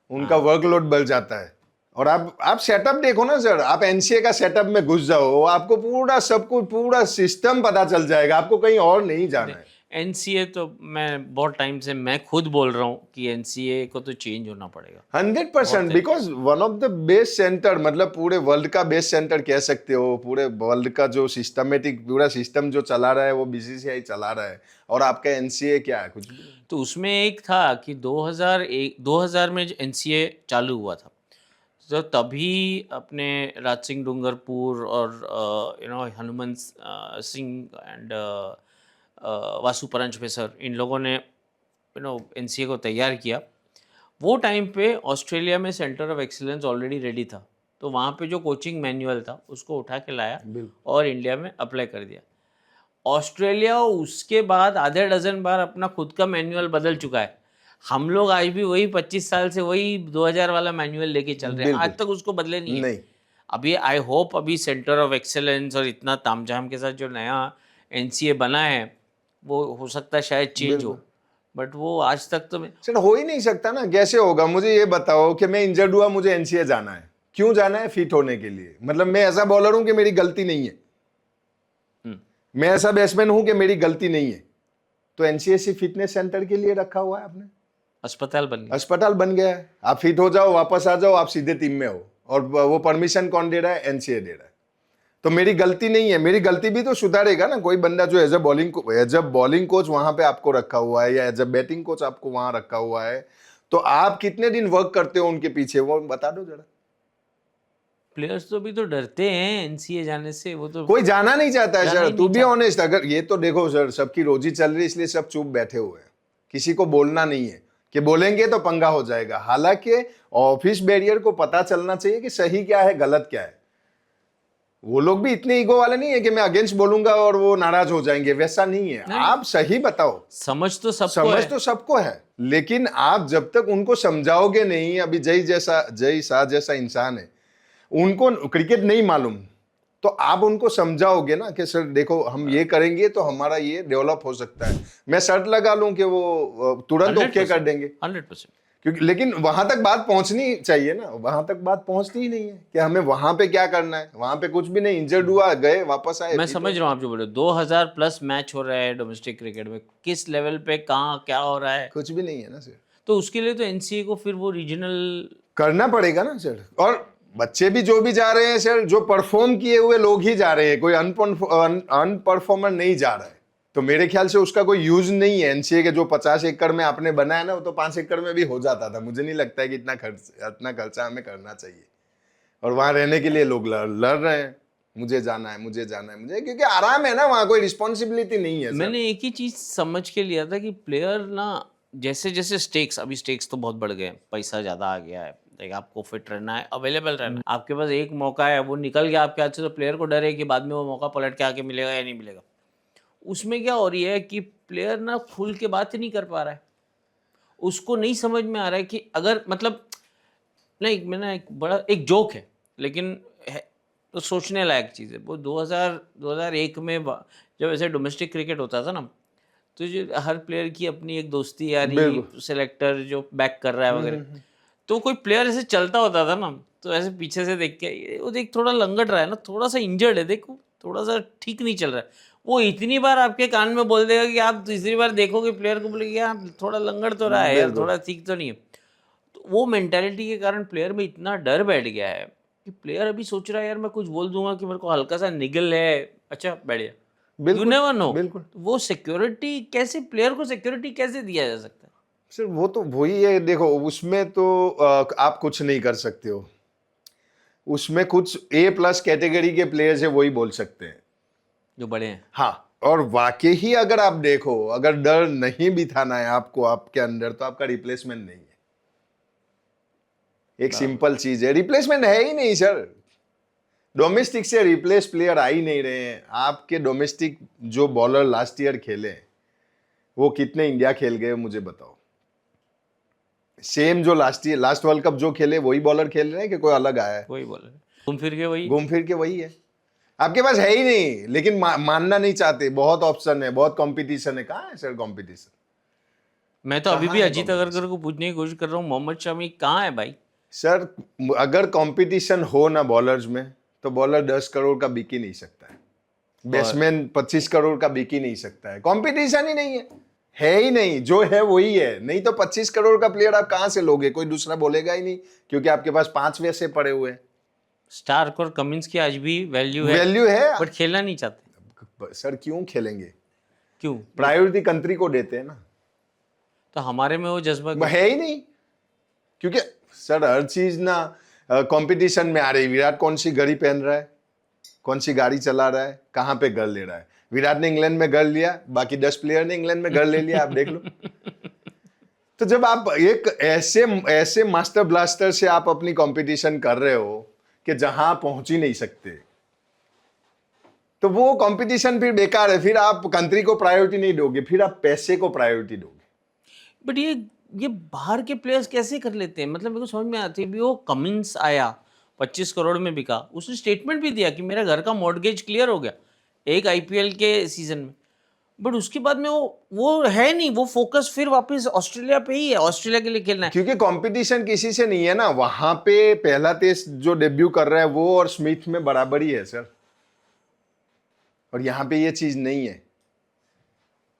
उनका वर्कलोड बढ़ जाता है। और आप सेटअप देखो ना सर, आप एनसीए का सेटअप में घुस जाओ, आपको पूरा सब कुछ, पूरा सिस्टम पता चल जाएगा। आपको कहीं और नहीं जाना है। एनसीए तो मैं बहुत टाइम से मैं खुद बोल रहा हूँ कि एनसीए को तो चेंज होना पड़ेगा 100%, because one of the best centre, मतलब पूरे वर्ल्ड का बेस्ट सेंटर कह सकते हो। पूरे वर्ल्ड का जो सिस्टमेटिक पूरा सिस्टम जो चला रहा है वो बीसीसीआई चला रहा है, और आपका एनसीए क्या है? कुछ भी नहीं। तो उसमें एक था कि 2000 में एनसीए चालू हुआ था, तो तभी अपने राज सिंह डूंगरपुर और हनुमंत सिंह एंड वासु परंजपेसर, इन लोगों ने एनसीए को तैयार किया। वो टाइम पे ऑस्ट्रेलिया में centre of excellence already ready था, तो वहाँ पे जो कोचिंग मैनुअल था उसको उठा के लाया बिल्कुल। और इंडिया में अप्लाई कर दिया। ऑस्ट्रेलिया उसके बाद आधे डजन बार अपना खुद का मैनुअल बदल चुका है। हम लोग आज भी वही 25 साल से वही 2000 वाला मैनुअल लेके चल रहे हैं, आज तक उसको बदले नहीं है। नहीं, अभी आई होप अभी सेंटर ऑफ एक्सेलेंस और इतना तामझाम के साथ जो नया एनसीए बना है वो हो सकता है शायद चेंज हो, बट वो आज तक तो सर हो ही नहीं सकता ना। कैसे होगा? मुझे ये बताओ कि मैं इंजर्ड हुआ, मुझे एनसीए जाना है, क्यों जाना है? फिट होने के लिए। मतलब मैं ऐसा बॉलर हूं कि मेरी गलती नहीं है, मैं ऐसा बैट्समैन हूं कि मेरी गलती नहीं है, तो एनसीएसी फिटनेस सेंटर के लिए रखा हुआ है आपने, अस्पताल बन गया। अस्पताल बन गया है। आप फिट हो जाओ, वापस आ जाओ, आप सीधे टीम में हो। और वो परमिशन कौन दे रहा है? एनसीए दे रहा है। तो मेरी गलती नहीं है, मेरी गलती भी तो सुधारेगा ना कोई बंदा जो एज ए बॉलिंग कोच वहां पे आपको रखा हुआ है या एज ए बैटिंग कोच आपको वहां रखा हुआ है, तो आप कितने दिन वर्क करते हो उनके पीछे, वो बता दो जरा। प्लेयर्स तो अभी तो डरते हैं एनसीए जाने से, वो तो कोई जाना नहीं चाहता है जाना ही सर, टू नहीं बी चाहता। ऑनेस्ट। अगर ये तो देखो सर, सबकी रोजी चल रही है इसलिए सब चुप बैठे हुए हैं, किसी को बोलना नहीं है कि बोलेंगे तो पंगा हो जाएगा। हालांकि ऑफिस बैरियर को पता चलना चाहिए कि सही क्या है गलत क्या है। वो लोग भी इतने ईगो वाले नहीं है कि मैं अगेंस्ट बोलूंगा और वो नाराज हो जाएंगे, वैसा नहीं है। आप सही बताओ, समझ तो सबको समझ है। तो सबको है, लेकिन आप जब तक उनको समझाओगे नहीं, अभी जय शाह जैसा इंसान है, उनको क्रिकेट नहीं मालूम, तो आप उनको समझाओगे ना कि सर देखो हम ये करेंगे तो हमारा ये डेवलप हो सकता है। मैं शर्त लगा लूं कि वो तुरंत ओके कर देंगे, 100%। क्योंकि लेकिन वहां तक बात पहुंचनी चाहिए ना, वहां तक बात पहुंचती ही नहीं है कि हमें वहां पे क्या करना है। वहां पे कुछ भी नहीं, इंजर्ड हुआ गए वापस आए। मैं समझ रहा हूँ आप जो बोल रहे हो, 2000 प्लस मैच हो रहा है डोमेस्टिक क्रिकेट में, किस लेवल पे कहाँ क्या हो रहा है, कुछ भी नहीं है ना सर। तो उसके लिए तो एनसीए को फिर वो रीजनल करना पड़ेगा ना सर। और बच्चे भी जो भी जा रहे हैं सर, जो परफॉर्म किए हुए लोग ही जा रहे हैं, कोई अनपरफॉर्मर नहीं जा रहा है। तो मेरे ख्याल से उसका कोई यूज नहीं है। एनसीए के जो 50 एकड़ में आपने बनाया ना, वो तो 5 एकड़ में भी हो जाता था। मुझे नहीं लगता है कि इतना खर्चा हमें करना चाहिए। और वहां रहने के लिए लोग लड़ रहे हैं, मुझे जाना है, मुझे जाना है, मुझे, क्योंकि आराम है ना वहां, कोई रिस्पॉन्सिबिलिटी नहीं है सर। मैंने एक ही चीज समझ के लिया था कि प्लेयर ना जैसे जैसे स्टेक्स, अभी स्टेक्स तो बहुत बढ़ गए हैं, पैसा ज़्यादा आ गया है, लाइक आपको फिट रहना है, अवेलेबल रहना है, आपके पास एक मौका है, वो निकल गया आपके हाथ से, तो प्लेयर को डर है कि बाद में वो मौका पलट के आके मिलेगा या नहीं मिलेगा। उसमें क्या हो रही है कि प्लेयर ना खुल के बात ही नहीं कर पा रहा है, उसको नहीं समझ में आ रहा है कि अगर मतलब नहीं, मैंने एक बड़ा एक जोक है लेकिन है तो सोचने लायक चीज़ है। वो 2001 में जब ऐसे डोमेस्टिक क्रिकेट होता था ना, तो जो हर प्लेयर की अपनी एक दोस्ती यारी, सेलेक्टर जो बैक कर रहा है वगैरह, तो कोई प्लेयर ऐसे चलता होता था ना, तो ऐसे पीछे से देख के वो देख थोड़ा लंगट रहा है ना, थोड़ा सा इंजर्ड है, देखो थोड़ा सा ठीक नहीं चल रहा है, वो इतनी बार आपके कान में बोल देगा कि आप तीसरी बार देखोगे प्लेयर को बोलेगे यार थोड़ा लंगड़ तो रहा है यार, थोड़ा ठीक तो नहीं है। तो वो मेंटालिटी के कारण प्लेयर में इतना डर बैठ गया है कि प्लेयर अभी सोच रहा है यार मैं कुछ बोल दूंगा कि मेरे को हल्का सा निगल है, अच्छा बैठ गया। You never know. बिल्कुल। वो सिक्योरिटी कैसे, प्लेयर को सिक्योरिटी कैसे दिया जा सकता है? सर वो तो वही है, देखो उसमें तो आप कुछ नहीं कर सकते हो। उसमें कुछ A+ कैटेगरी के प्लेयर्स है, वही बोल सकते हैं जो बड़े हैं। हाँ। और वाकई ही अगर आप देखो, अगर डर नहीं बिठाना है आपको आपके अंदर, तो आपका रिप्लेसमेंट नहीं है। एक सिंपल चीज है, रिप्लेसमेंट है ही नहीं सर। डोमेस्टिक से रिप्लेस प्लेयर आ ही नहीं रहे हैं। आपके डोमेस्टिक जो बॉलर लास्ट ईयर खेले, वो कितने इंडिया खेल गए मुझे बताओ। सेम जो लास्ट वर्ल्ड कप जो खेले वही बॉलर खेल रहे हैं कि कोई अलग आया है? वही बोल रहे, घूम फिर के वही। घूम फिर के वही है। आपके पास है ही नहीं, लेकिन मानना नहीं चाहते। बहुत ऑप्शन है, बहुत कंपटीशन है। कहाँ है सर कंपटीशन? मैं तो अभी भी अजीत अगरकर को पूछने की कोशिश कर रहा हूँ, मोहम्मद शमी कहाँ है भाई? सर अगर कंपटीशन हो ना बॉलर्स में, तो बॉलर 10 करोड़ का बिक ही नहीं सकता है, बैट्समैन 25 करोड़ का बिक ही नहीं सकता है। कंपटीशन ही नहीं है ही नहीं। जो है वही है, नहीं तो 25 करोड़ का प्लेयर आप कहाँ से लोगे? कोई दूसरा बोलेगा ही नहीं, क्योंकि आपके पास 5 वैसे पड़े हुए हैं। स्टार्क और कमिंस की आज भी वैल्यू है, बट खेलना नहीं चाहते। सर क्यों खेलेंगे? क्यों? प्रायोरिटी कंट्री को देते हैं ना। तो हमारे में वो जज्बा है ही नहीं, क्योंकि सर हर चीज ना कंपटीशन में आ रही। विराट कौन सी घड़ी पहन रहा है, कौन सी गाड़ी चला रहा है, कहाँ पे घर ले रहा है? विराट ने इंग्लैंड में घर लिया, बाकी 10 प्लेयर ने इंग्लैंड में घर ले लिया, आप देख लो। तो जब आप एक ऐसे मास्टर ब्लास्टर से आप अपनी कंपटीशन कर रहे हो कि जहां पहुंच ही नहीं सकते, तो वो कंपटीशन फिर बेकार है। फिर आप कंट्री को प्रायोरिटी नहीं दोगे, फिर आप पैसे को प्रायोरिटी दोगे। बट ये बाहर के प्लेयर्स कैसे कर लेते हैं? मतलब मेरे को समझ में आती है। भी वो कमिंस आया 25 करोड़ में बिका, उसने स्टेटमेंट भी दिया कि मेरा घर का मॉर्गेज क्लियर हो गया एक आईपीएल के सीजन में। बट उसके बाद में वो है नहीं, वो फोकस फिर वापस ऑस्ट्रेलिया पे ही है, ऑस्ट्रेलिया के लिए खेलना है। क्योंकि कंपटीशन किसी से नहीं है ना। वहां पे पहला टेस्ट जो डेब्यू कर रहा है वो और स्मिथ में बराबरी है सर, और यहाँ पे ये चीज नहीं है।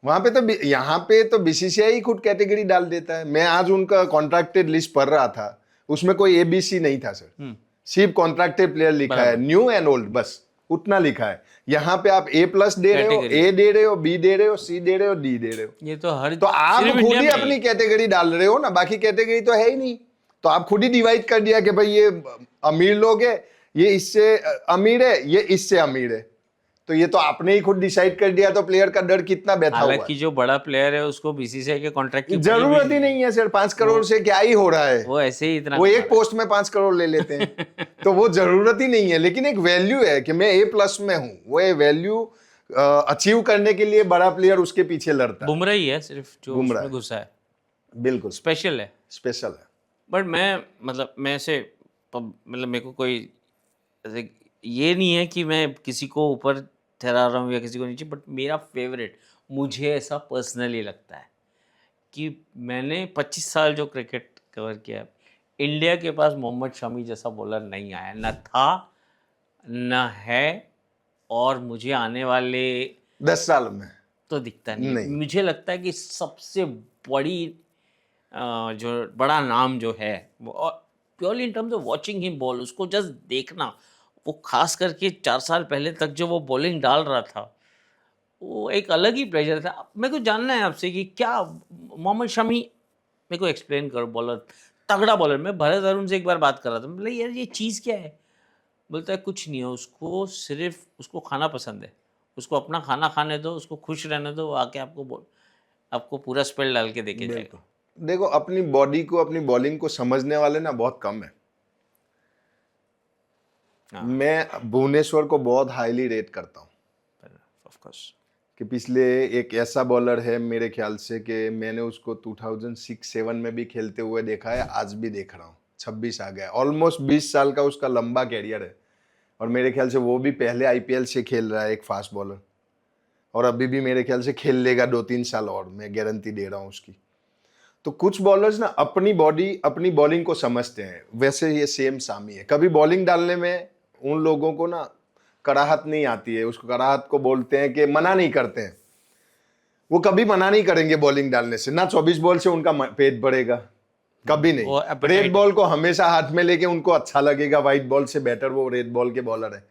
वहां पे तो, यहाँ पे तो बीसीसीआई खुद कैटेगरी डाल देता है। मैं आज उनका कॉन्ट्रैक्टेड लिस्ट पढ़ रहा था, उसमें कोई एबीसी नहीं था सर, सिर्फ कॉन्ट्रैक्टेड प्लेयर लिखा है, न्यू एंड ओल्ड, बस उतना लिखा है। यहाँ पे आप A+ दे रहे हो, ए दे रहे हो, बी दे रहे हो, सी दे रहे हो, डी दे रहे हो। ये तो हर तो आप सिर्फ खुद इंडिया ही में अपनी कैटेगरी डाल रहे हो ना, बाकी कैटेगरी तो है ही नहीं। तो आप खुद ही डिवाइड कर दिया कि भाई ये अमीर लोग है, ये इससे अमीर है, ये इससे अमीर है। तो ये तो आपने ही खुद डिसाइड कर दिया, तो प्लेयर का डर कितना बैठा हुआ है। हालांकि जो बड़ा प्लेयर है उसको बीसीसीआई के कॉन्ट्रैक्ट की जरूरत ही नहीं है सर, 5 करोड़ से क्या ही हो रहा है। वो ऐसे ही इतना वो एक पोस्ट में 5 करोड़ ले लेते हैं तो वो जरूरत ही नहीं है। लेकिन एक वैल्यू है कि मैं A+ में हूं, वो वैल्यू अचीव करने के लिए बड़ा प्लेयर उसके पीछे लड़ता है। बुमराह ही है सिर्फ जो उसमें घुसा है, बिल्कुल स्पेशल है। स्पेशल है। बट मैं से मतलब मेरे को कोई ऐसे ये नहीं है कि मैं किसी को ऊपर ठहरा रहा हूँ या किसी को नीचे, बट मेरा फेवरेट, मुझे ऐसा पर्सनली लगता है कि मैंने 25 साल जो क्रिकेट कवर किया है, इंडिया के पास मोहम्मद शमी जैसा बॉलर नहीं आया, न था न है, और मुझे आने वाले 10 साल में तो दिखता नहीं। मुझे लगता है कि सबसे बड़ी जो बड़ा नाम जो है वो purely in terms of watching him ball, उसको जस्ट देखना, वो खास करके 4 साल पहले तक जो वो बॉलिंग डाल रहा था, वो एक अलग ही प्लेजर था। मेरे को जानना है आपसे कि क्या मोहम्मद शमी, मेरे को एक्सप्लेन करो, बॉलर, तगड़ा बॉलर। मैं भरत अरुण से एक बार बात कर रहा था, मतलब यार ये चीज़ क्या है? बोलता है कुछ नहीं है, उसको सिर्फ उसको खाना पसंद है, उसको अपना खाना खाने दो, उसको खुश रहने दो, वो आके आपको पूरा स्पेल डाल के देके जाएगा। देखो, अपनी बॉडी को, अपनी बॉलिंग को समझने वाले ना बहुत कम है। मैं भुवनेश्वर को बहुत हाईली रेट करता हूँ, ऑफ कोर्स, कि पिछले एक ऐसा बॉलर है मेरे ख्याल से कि मैंने उसको 2006-07 में भी खेलते हुए देखा है, आज भी देख रहा हूँ। 26 आ गया, ऑलमोस्ट 20 साल का उसका लंबा कैरियर है, और मेरे ख्याल से वो भी पहले आईपीएल से खेल रहा है, एक फास्ट बॉलर, और अभी भी मेरे ख्याल से खेल लेगा 2-3 साल और, मैं गारंटी दे रहा हूँ उसकी। तो कुछ बॉलर्स ना अपनी बॉडी, अपनी बॉलिंग को समझते हैं। वैसे ये सेम सामी है, कभी बॉलिंग डालने में उन लोगों को ना कराहत नहीं आती है। उसको कराहत को बोलते हैं कि मना नहीं करते हैं। वो कभी मना नहीं करेंगे बॉलिंग डालने से, ना 24 बॉल से उनका पेट बढ़ेगा, कभी नहीं। रेड बॉल को हमेशा हाथ में लेके उनको अच्छा लगेगा, व्हाइट बॉल से बेटर वो रेड बॉल के बॉलर है।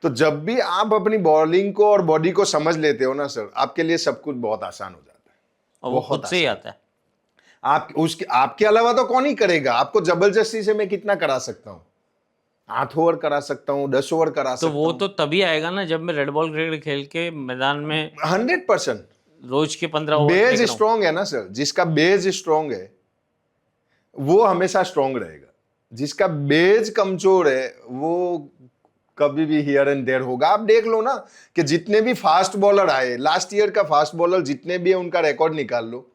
तो जब भी आप अपनी बॉलिंग को और बॉडी को समझ लेते हो ना सर, आपके लिए सब कुछ बहुत आसान हो जाता है, और वो खुद से ही आता है। आपके अलावा तो कौन ही करेगा? आपको जबरदस्ती से मैं कितना करा सकता हूँ? 8 ओवर करा सकता हूँ, 10 ओवर करा सकता हूँ। तो वो तो तभी आएगा ना जब मैं रेड बॉल क्रिकेट खेल के मैदान में 100% रोज के 15 ओवर बेस स्ट्रांग है ना सर। जिसका बेस स्ट्रांग है वो हमेशा स्ट्रांग रहेगा, जिसका बेस कमजोर है वो कभी भी हियर एंड देयर होगा। आप देख लो ना कि जितने भी फास्ट बॉलर आए लास्ट ईयर का, फास्ट बॉलर जितने भी है उनका रिकॉर्ड निकाल लो,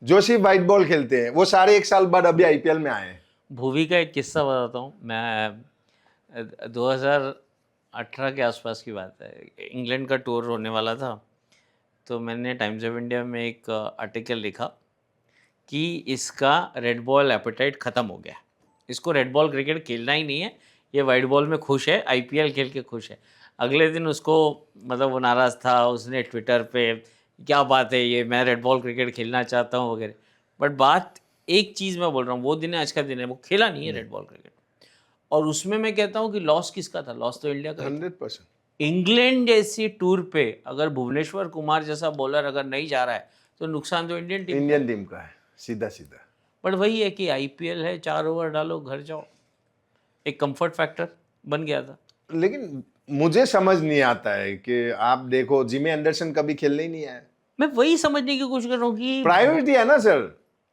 जो सिर्फ व्हाइट बॉल खेलते हैं, वो सारे 1 साल बाद अभी आईपीएल में आए हैं। भुवी का एक किस्सा बताता हूँ मैं। 2018 के आसपास की बात है, इंग्लैंड का टूर होने वाला था, तो मैंने टाइम्स ऑफ इंडिया में एक आर्टिकल लिखा कि इसका रेड बॉल एपेटाइट ख़त्म हो गया, इसको रेड बॉल क्रिकेट खेलना ही नहीं है, ये वाइट बॉल में खुश है, आईपीएल खेल के खुश है। अगले दिन उसको मतलब वो नाराज़ था, उसने ट्विटर पे क्या बात है ये, मैं रेड बॉल क्रिकेट खेलना चाहता हूँ वगैरह। बट बात एक चीज़ मैं बोल रहा हूँ, वो दिन आज का दिन है, वो खेला नहीं है रेड बॉल क्रिकेट। और उसमें मैं कहता हूँ कि लॉस किसका था? लॉस तो इंडिया का। 100%। इंग्लैंड जैसी टूर पे अगर भुवनेश्वर कुमार जैसा बॉलर अगर नहीं जा रहा है तो नुकसान तो इंडियन टीम का है, सीधा सीधा। बट वही है कि आईपीएल है, 4 ओवर डालो घर जाओ, एक कंफर्ट फैक्टर बन गया था। लेकिन मुझे समझ नहीं आता है कि आप देखो, जिमी एंडरसन कभी खेलने ही नहीं आया। मैं वही समझने की कोशिश कर रहा हूँ कि प्रायोरिटी है ना सर।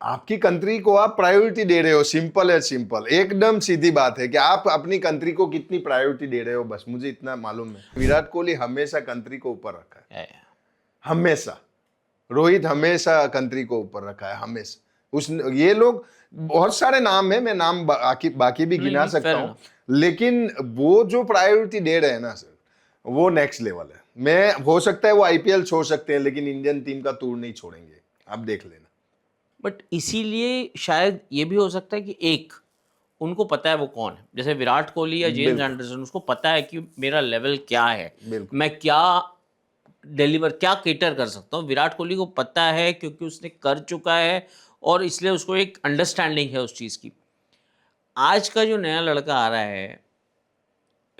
आपकी कंट्री को आप प्रायोरिटी दे रहे हो, सिंपल है, सिंपल, एकदम सीधी बात है कि आप अपनी कंट्री को कितनी प्रायोरिटी दे रहे हो, बस मुझे इतना मालूम है। विराट कोहली हमेशा कंट्री को ऊपर रखा है, हमेशा। रोहित हमेशा कंट्री को ऊपर रखा है, हमेशा। उस ये लोग, बहुत सारे नाम है, मैं नाम बाकी भी गिना सकता हूँ, लेकिन वो जो प्रायोरिटी दे रहे हैं ना सर, वो नेक्स्ट लेवल है। मैं, हो सकता है वो आईपीएल छोड़ सकते हैं, लेकिन इंडियन टीम का टूर नहीं छोड़ेंगे, आप देख लेना। बट इसीलिए शायद ये भी हो सकता है कि एक, उनको पता है वो कौन है, जैसे विराट कोहली या जेम्स एंडरसन, उसको पता है कि मेरा लेवल क्या है, मैं क्या डिलीवर, क्या केटर कर सकता हूँ। विराट कोहली को पता है क्योंकि उसने कर चुका है, और इसलिए उसको एक अंडरस्टैंडिंग है उस चीज़ की। आज का जो नया लड़का आ रहा है,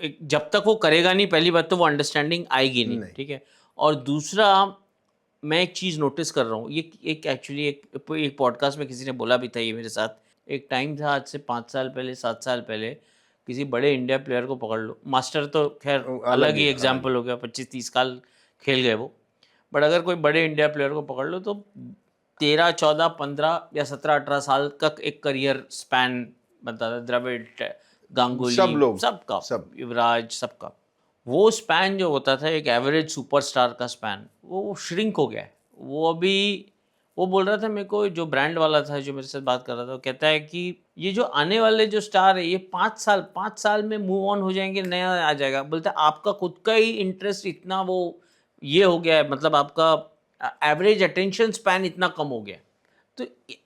जब तक वो करेगा नहीं, पहली बात तो वो अंडरस्टैंडिंग आएगी नहीं, ठीक है। और दूसरा, मैं एक चीज़ नोटिस कर रहा हूँ, ये एक एक्चुअली एक पॉडकास्ट में किसी ने बोला भी था ये मेरे साथ। एक टाइम था आज से 5 साल पहले, 7 साल पहले, किसी बड़े इंडिया प्लेयर को पकड़ लो, मास्टर तो खैर अलग ही एग्जाम्पल हो गया, 25-30 साल खेल गए वो, बट अगर कोई बड़े इंडिया प्लेयर को पकड़ लो तो 13, 14, 15 या 17, 18 साल का एक करियर स्पैन बनता था। द्रविड़, गांगुली, सब लोग, सबका, युवराज, सबका वो स्पैन जो होता था एक एवरेज सुपरस्टार का स्पैन, वो श्रिंक हो गया है। वो अभी, वो बोल रहा था मेरे को, जो ब्रांड वाला था जो मेरे साथ बात कर रहा था, वो कहता है कि ये जो आने वाले जो स्टार है, ये 5 साल में मूव ऑन हो जाएंगे, नया आ जाएगा। बोलता है आपका खुद का ही इंटरेस्ट इतना वो ये हो गया है, मतलब आपका एवरेज अटेंशन स्पैन इतना कम हो गया है। तो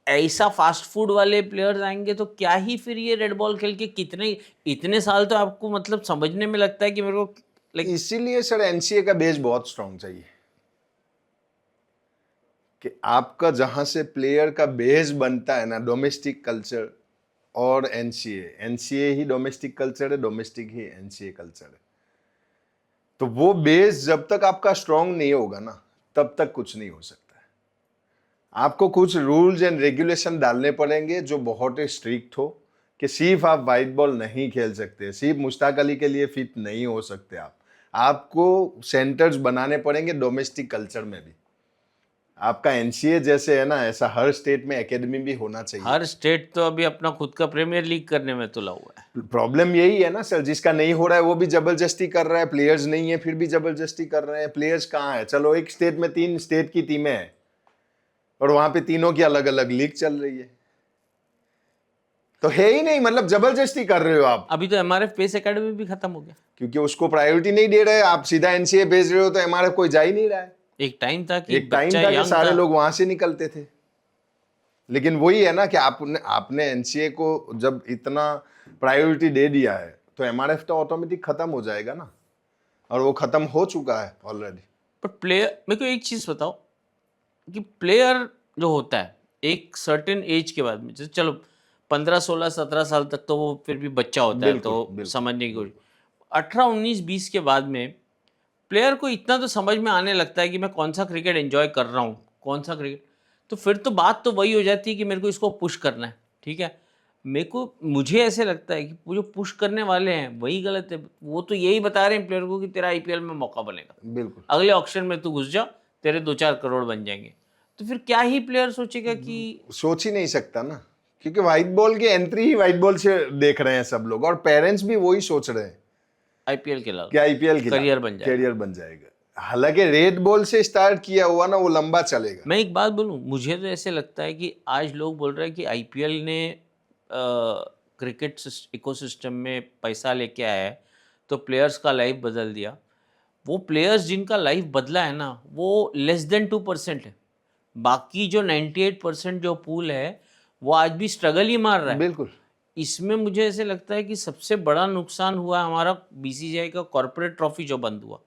ऐसा फास्ट फूड वाले प्लेयर्स आएंगे तो क्या ही फिर ये रेड बॉल खेल के कितने, इतने साल तो आपको मतलब समझने में लगता है कि मेरे को इसीलिए सर एनसीए का बेस बहुत स्ट्रांग चाहिए, कि आपका जहां से प्लेयर का बेस बनता है ना, डोमेस्टिक कल्चर और एनसीए, एनसीए ही डोमेस्टिक कल्चर है, डोमेस्टिक ही एनसीए कल्चर है। तो वो बेस जब तक आपका स्ट्रांग नहीं होगा ना, तब तक कुछ नहीं हो सकता है। आपको कुछ रूल्स एंड रेगुलेशन डालने पड़ेंगे जो बहुत ही स्ट्रिक्ट हो, कि सिर्फ आप वाइट बॉल नहीं खेल सकते, सिर्फ मुश्ताक अली के लिए फिट नहीं हो सकते आप। आपको सेंटर्स बनाने पड़ेंगे डोमेस्टिक कल्चर में भी। आपका एनसीए जैसे है ना, ऐसा हर स्टेट में एकेडमी भी होना चाहिए। हर स्टेट तो अभी अपना खुद का प्रीमियर लीग करने में तुला हुआ है। प्रॉब्लम यही है ना सर, जिसका नहीं हो रहा है वो भी जबरदस्ती कर रहा है, प्लेयर्स नहीं है फिर भी जबरदस्ती कर रहे हैं। प्लेयर्स कहाँ है? चलो एक स्टेट में 3 स्टेट की टीमें हैं और वहां पे तीनों की अलग अलग लीग चल रही है, तो है ही नहीं, मतलब जबरदस्ती कर रहे हो आप। अभी तो एमआरएफ पेस एकेडमी भी खत्म हो गया, क्योंकि उसको प्रायोरिटी नहीं दे रहे, आप सीधा एनसीए भेज रहे हो, तो एमआरएफ कोई जा ही नहीं रहा है। एक टाइम था कि एक टाइम था कि सारे लोग वहां से निकलते थे, लेकिन वही है ना कि आपने एनसीए को जब इतना प्रायोरिटी दे दिया है, तो एमआरएफ तो ऑटोमेटिक खत्म हो जाएगा ना, और वो खत्म हो चुका है ऑलरेडी। पर प्लेयर, मेरे को एक चीज़ बताओ कि प्लेयर जो होता है एक सर्टेन एज के बाद में, जैसे चलो 15, 16, 17 साल तक तो वो फिर भी बच्चा होता है, तो समझने की कोशिश, 18, 19, 20 के बाद में प्लेयर को इतना तो समझ में आने लगता है कि मैं कौन सा क्रिकेट एंजॉय कर रहा हूँ, कौन सा क्रिकेट, तो फिर तो बात तो वही हो जाती है कि मेरे को इसको पुश करना है, ठीक है। मुझे ऐसे लगता है कि वो जो पुश करने वाले हैं वही गलत है। वो तो यही बता रहे हैं प्लेयर को कि तेरा आईपीएल में मौका बनेगा, बिल्कुल, अगले ऑक्शन में तू घुस जा, तेरे 2-4 करोड़ बन जाएंगे। तो फिर क्या ही प्लेयर सोचेगा कि, सोच ही नहीं सकता ना, क्योंकि व्हाइट बॉल की एंट्री ही व्हाइट बॉल से देख रहे हैं सब लोग, और पेरेंट्स भी वही सोच रहे हैं आईपीएल के अलावा कि आईपीएल की करियर बन जाएगा, करियर बन जाएगा। हालांकि रेड बॉल से स्टार्ट किया हुआ ना, वो लंबा चलेगा। मैं एक बात बोलूं, मुझे तो ऐसे लगता है कि आज लोग बोल रहे हैं कि आईपीएल ने क्रिकेट इकोसिस्टम में पैसा लेके आया है तो प्लेयर्स का लाइफ बदल दिया। वो प्लेयर्स जिनका लाइफ बदला है ना, वो लेस देन 2% है। बाकी जो 98% जो पूल है वो आज भी स्ट्रगल ही मार रहा है। बिल्कुल, इसमें मुझे ऐसे लगता है कि सबसे बड़ा नुकसान हुआ हमारा बीसीसीआई का कॉर्पोरेट ट्रॉफी जो बंद हुआ,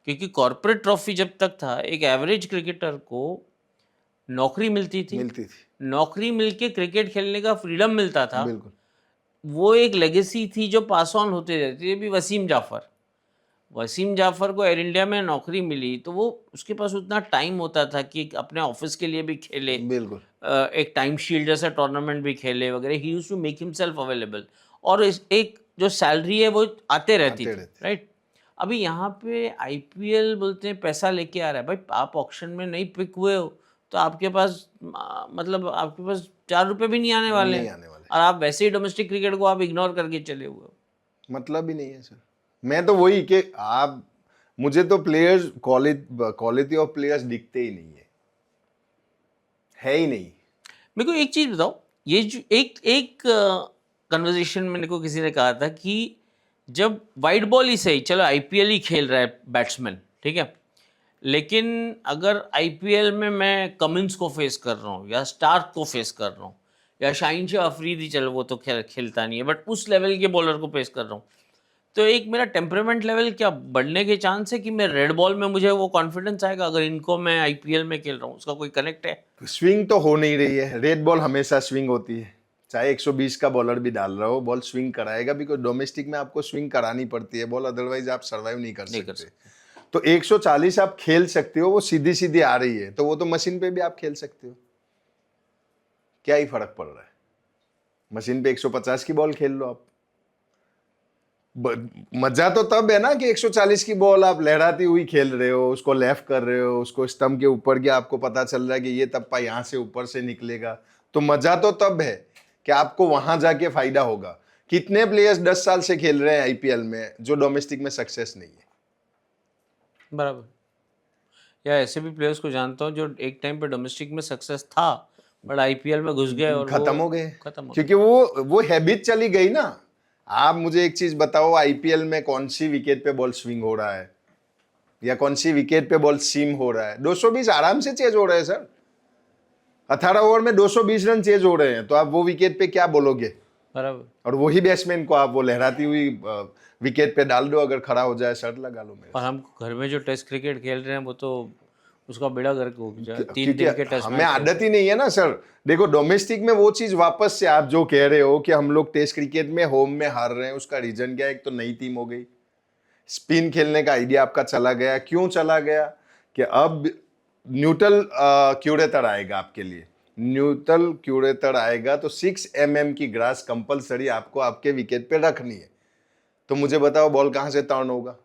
क्योंकि कॉर्पोरेट ट्रॉफी जब तक था एक एवरेज क्रिकेटर को नौकरी मिलती थी, नौकरी मिलके क्रिकेट खेलने का फ्रीडम मिलता था, बिल्कुल, वो एक लेगेसी थी जो पास ऑन होते रहती है। अभी वसीम जाफ़र को एयर इंडिया में नौकरी मिली तो वो, उसके पास उतना टाइम होता था कि अपने ऑफिस के लिए भी खेले, बिल्कुल, एक टाइम शील्ड जैसा टूर्नामेंट भी खेले वगैरह। ही used to make himself available, और एक जो सैलरी है वो आते रहती थी, राइट। अभी यहाँ पे आईपीएल बोलते हैं पैसा लेके आ रहा है। भाई आप ऑक्शन में नहीं पिक हुए हो तो आपके पास मतलब आपके पास 4 रुपए भी नहीं आने वाले नहीं हैं। आने वाले। और आप वैसे ही डोमेस्टिक क्रिकेट को आप इग्नोर करके चले हुए हो। मतलब ही नहीं है सर। मैं तो वही कि आप, मुझे तो प्लेयर्स, क्वालिटी ऑफ प्लेयर्स दिखते ही नहीं है ही नहीं। मेरे को एक चीज बताओ, ये जो एक एक कन्वर्सेशन मेरे को किसी ने कहा था कि जब वाइट बॉल ही सही, चलो आईपीएल ही खेल रहा है बैट्समैन, ठीक है, लेकिन अगर आईपीएल में मैं कमिंस को फेस कर रहा हूँ या स्टार्क को फेस कर रहा हूँ या शाहीन शाह अफरीदी, चलो वो तो खेलता नहीं है, बट उस लेवल के बॉलर को फेस कर रहा हूँ, तो एक मेरा टेम्परामेंट लेवल क्या बढ़ने के चांस है कि मैं रेड बॉल में मुझे वो कॉन्फिडेंस आएगा अगर इनको मैं आईपीएल में खेल रहा हूँ? उसका कोई कनेक्ट है? स्विंग तो हो नहीं रही है। रेड बॉल हमेशा स्विंग होती है, चाहे 120 का बॉलर भी डाल रहा हो, बॉल स्विंग कराएगा, बिकॉज डोमेस्टिक में आपको स्विंग करानी पड़ती है बॉल, अदरवाइज आप सर्वाइव नहीं कर सकते। तो 140 आप खेल सकते हो, वो सीधी सीधी आ रही है, तो वो तो मशीन पे भी आप खेल सकते हो, क्या ही फर्क पड़ रहा है। मशीन पे 150 की बॉल खेल लो आप। मजा तो तब है ना कि 140 की बॉल आप लहराती हुई खेल रहे हो, उसको लेफ्ट कर रहे हो, उसको स्टंप के ऊपर के आपको पता चल रहा है कि ये तप्पा यहाँ से ऊपर से निकलेगा, तो मजा तो तब है कि आपको वहां जाके फायदा होगा। कितने प्लेयर्स 10 साल से खेल रहे हैं आईपीएल में जो डोमेस्टिक में सक्सेस नहीं है? बराबर। या ऐसे भी प्लेयर्स को जानता हूँ जो एक टाइम पे डोमेस्टिक में सक्सेस था, बट आईपीएल में घुस गए और खत्म हो गए, खत्म हो क्योंकि वो हैबिट चली गई ना। आप मुझे एक चीज बताओ, आईपीएल में कौन सी विकेट पे बॉल स्विंग हो रहा है या कौन सी विकेट पे बॉल सीम हो रहा है? 220 आराम से चेज हो रहे हैं सर। 18 ओवर में 220 रन चेज हो रहे हैं, तो आप वो विकेट पे क्या बोलोगे? बराबर। और वही बैट्समैन को आप वो लहराती हुई विकेट पे डाल दो, अगर खड़ा हो जाए शर्ट लगा लो मेरे। और हम घर में जो टेस्ट क्रिकेट खेल रहे हैं वो तो उसका बेड़ा गर्क हो गया। 3 दिन के क्योंकि टेस्ट हमें मैच आदत ही नहीं है ना सर। देखो डोमेस्टिक में वो चीज वापस से आप जो कह रहे हो कि हम लोग टेस्ट क्रिकेट में होम में हार रहे हैं, उसका रीजन क्या है? एक तो नई टीम हो गई, स्पिन खेलने का आइडिया आपका चला गया। क्यों चला गया? कि अब न्यूट्रल क्यूरेटर आएगा आपके लिए। न्यूट्रल क्यूरेटर आएगा तो 6 mm की ग्रास कंपलसरी आपको आपके विकेट पे रखनी है। तो मुझे बताओ बॉल कहां से टर्न होगा?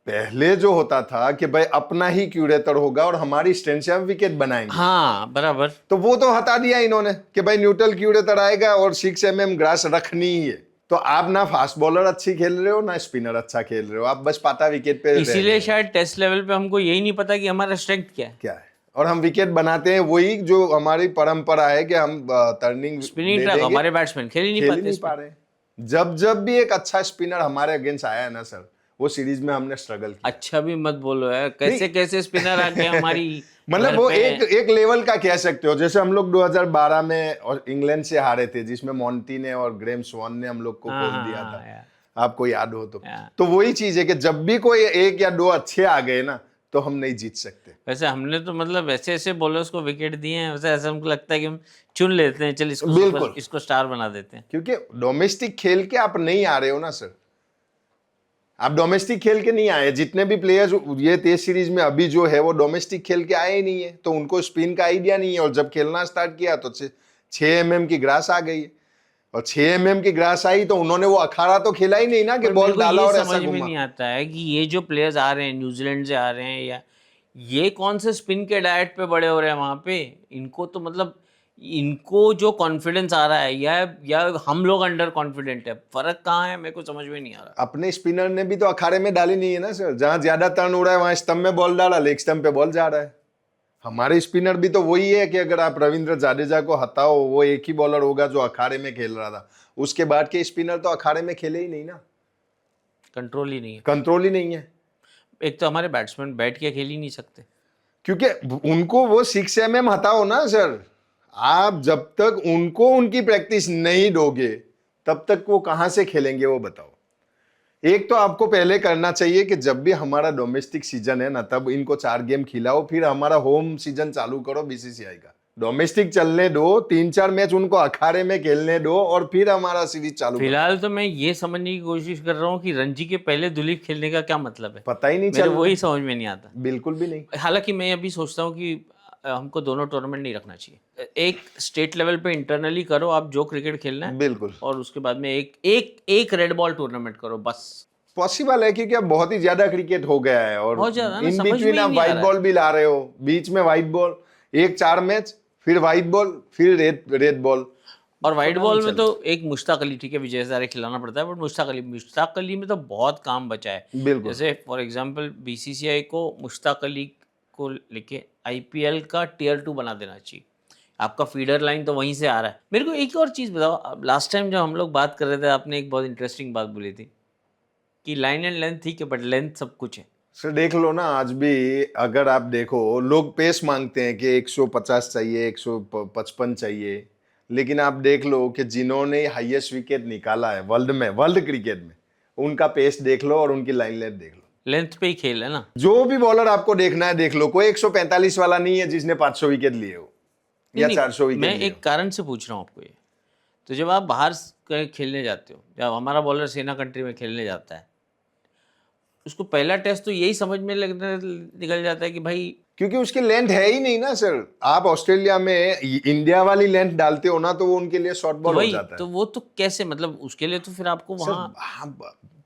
पहले जो होता था कि भाई अपना ही क्यूरेटर होगा और हमारी स्ट्रेंथ से हम विकेट बनाएंगे। हाँ बराबर। तो वो तो हटा दिया इन्होंने कि भाई न्यूट्रल क्यूरेटर आएगा और 6 mm ग्रास रखनी ही है। तो आप ना फास्ट बॉलर अच्छी खेल रहे हो ना स्पिनर अच्छा खेल रहे हो, आप बस पाता विकेट पे इसीलिए शायद टेस्ट लेवल पे हमको यही नहीं पता कि हमारा स्ट्रेंथ क्या है। क्या है, और हम विकेट बनाते हैं वही जो हमारी परंपरा है कि हम टर्निंग स्पिनिंग दे ट्रैक देंगे। हमारे बैट्समैन खेल ही नहीं खेल ही पाते नहीं इस पे। पा रहे। जब जब भी एक अच्छा स्पिनर हमारे अगेंस्ट आया है ना सर, वो सीरीज में हमने स्ट्रगल किया। अच्छा भी मत बोलो यार, कैसे कैसे स्पिनर आके हमारी मतलब घर वो पे- एक लेवल का कह सकते हो। जैसे हम लोग 2012 में और इंग्लैंड से हारे थे, जिसमें मॉन्टी ने और ग्रेम स्वॉन ने हम लोग को खोल दिया था, यार। आपको याद हो तो। हाँ। तो वही चीज है कि जब भी कोई एक या दो अच्छे आ गए ना, तो हम नहीं जीत सकते। वैसे हमने तो मतलब ऐसे ऐसे बॉलर्स को विकेट दिए हैं, वैसे ऐसा हमको लगता है कि हम चुन लेते हैं, चल इसको बिल्कुल। इसको स्टार बना देते हैं। क्योंकि डोमेस्टिक खेल के आप नहीं आ रहे हो ना सर। आप डोमेस्टिक खेल के नहीं आए। जितने भी प्लेयर्स ये टेस्ट सीरीज में अभी जो है वो डोमेस्टिक खेल के आए ही नहीं है, तो उनको स्पिन का आइडिया नहीं है। और जब खेलना स्टार्ट किया तो 6 mm की ग्रास आ गई, और 6 mm की ग्रास आई तो उन्होंने वो अखाड़ा तो खेला ही नहीं ना कि पर बॉल मेरे को डाला ये और ऐसा समझ में घुमा। नहीं आता है कि ये जो प्लेयर्स आ रहे हैं न्यूजीलैंड से आ रहे हैं, या ये कौन से स्पिन के डाइट पे बड़े हो रहे हैं वहां पे। इनको तो मतलब इनको जो कॉन्फिडेंस आ रहा है या हम लोग अंडर कॉन्फिडेंट है, फर्क कहाँ है मेरे को समझ में नहीं आ रहा। अपने स्पिनर ने भी तो अखाड़े में डाली नहीं है ना सर। जहां ज्यादा टर्न हो रहा है वहां स्टंप में बॉल डाला, लेग स्टंप पे बॉल जा रहा है। हमारे स्पिनर भी तो वही है कि अगर आप रविंद्र जाडेजा को हटाओ, वो एक ही बॉलर होगा जो अखाड़े में खेल रहा था। उसके बाद के स्पिनर तो अखाड़े में खेले ही नहीं ना, कंट्रोल ही नहीं है। कंट्रोल ही नहीं है। एक तो हमारे बैट्समैन बैठ के खेल ही नहीं सकते। क्योंकि उनको वो 6 mm हटाओ ना सर। आप जब तक उनको उनकी प्रैक्टिस नहीं दोगे तब तक वो कहां से खेलेंगे वो बताओ। एक तो आपको पहले करना चाहिए कि जब भी हमारा डोमेस्टिक सीजन है ना, तब इनको 4 गेम खिलाओ, फिर हमारा होम सीजन चालू करो बीसीसीआई का। डोमेस्टिक चलने दो, 3-4 मैच उनको अखाड़े में खेलने दो, और फिर हमारा सीरीज चालू करो। फिलहाल तो मैं ये समझने की कोशिश कर रहा हूँ कि रणजी के पहले दुलीप खेलने का क्या मतलब है। पता ही नहीं मेरे चल वही समझ में नहीं आता। बिल्कुल भी नहीं। हालांकि मैं अभी सोचता हूँ कि हमको दोनों टूर्नामेंट नहीं रखना चाहिए। एक स्टेट लेवल पे इंटरनली करो आप जो क्रिकेट खेलना है, बिल्कुल और उसके बाद में एक रेड बॉल टूर्नामेंट करो बस। पॉसिबल है, क्योंकि अब बहुत ही ज्यादा क्रिकेट हो गया है, और बहुत ज्यादा ना, इन समझ में बिटवीन ही आप नहीं आ व्हाइट रहा है। बॉल भी ला रहे हो, बीच में व्हाइट बॉल। एक 4 मैच, फिर व्हाइट बॉल, फिर रेड बॉल। और वाइट पता बॉल नहीं में तो एक मुश्ताक अली, ठीक है, विजय हजारे खिलाना पड़ता है, बट मुश्ताक अली में तो बहुत काम बचा है। बिल्कुल। जैसे फॉर एग्जांपल बीसीसीआई को मुश्ताक अली को लेके आईपीएल का टियर 2 बना देना चाहिए। आपका फीडर लाइन तो वहीं से आ रहा है। मेरे को एक और चीज़ बताओ, लास्ट टाइम जब हम लोग बात कर रहे थे आपने एक बहुत इंटरेस्टिंग बात बोली थी कि लाइन एंड लेंथ ठीक है बट लेंथ सब कुछ है। सर देख लो ना, आज भी अगर आप देखो, लोग पेस मांगते हैं कि 150 चाहिए, 155 चाहिए, लेकिन आप देख लो कि जिन्होंने हाईएस्ट विकेट निकाला है वर्ल्ड में, वर्ल्ड क्रिकेट में, उनका पेस देख लो और उनकी लाइन लेंथ देख लो। लेंथ पे ही खेल है ना। जो भी बॉलर आपको देखना है देख लो, कोई 145 वाला नहीं है जिसने 500 विकेट लिए हो या नहीं, 400 मैं विकेट लिए एक कारण से पूछ रहा हूँ आपको ये। तो जब आप बाहर कहीं खेलने जाते हो, जब हमारा बॉलर सेना कंट्री में खेलने जाता है, उसको पहला टेस्ट तो यही समझ में लगने निकल जाता है कि भाई हो, क्योंकि उसकी लेंथ है ही नहीं ना सर। आप ऑस्ट्रेलिया में इंडिया वाली लेंथ डालते हो ना, तो वो उनके लिए शॉर्ट तो बॉल हो वही जाता है। तो वो तो कैसे, मतलब उसके लिए तो फिर आपको सर वहाँ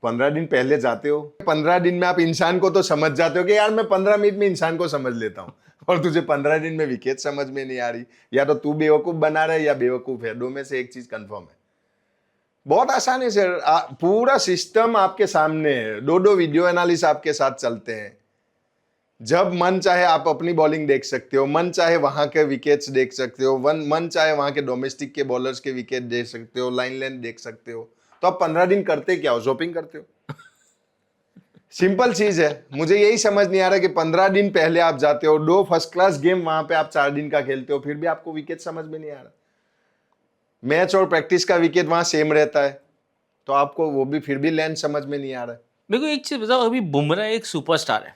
15 दिन पहले जाते हो, 15 दिन में आप इंसान को तो समझ जाते हो कि यार मैं 15 मिनट में इंसान को समझ लेता हूँ, और तुझे 15 दिन में विकेट समझ में नहीं आ रही। या तो तू बेवकूफ बना रहा है या बेवकूफ है, दो में से एक चीज कंफर्म है। बहुत आसान है सर, पूरा सिस्टम आपके सामने है, दो वीडियो एनालिसिस आपके साथ चलते हैं। जब मन चाहे आप अपनी बॉलिंग देख सकते हो, मन चाहे वहां के विकेट्स देख सकते हो, मन चाहे वहां के डोमेस्टिक के बॉलर्स के विकेट देख सकते हो, लाइन लेंथ देख सकते हो। तो आप 15 दिन करते क्या हो? शॉपिंग करते हो। सिंपल चीज है। मुझे यही समझ नहीं आ रहा कि 15 दिन पहले आप जाते हो, 2 फर्स्ट क्लास गेम वहां पे आप 4 दिन का खेलते हो, फिर भी आपको विकेट समझ में नहीं आ रहा। मैच और प्रैक्टिस का विकेट वहां सेम रहता है, तो आपको वो भी फिर भी लेंथ समझ में नहीं आ रहा है। मेरे को एक चीज़ बताओ, अभी बुमराह एक सुपरस्टार है,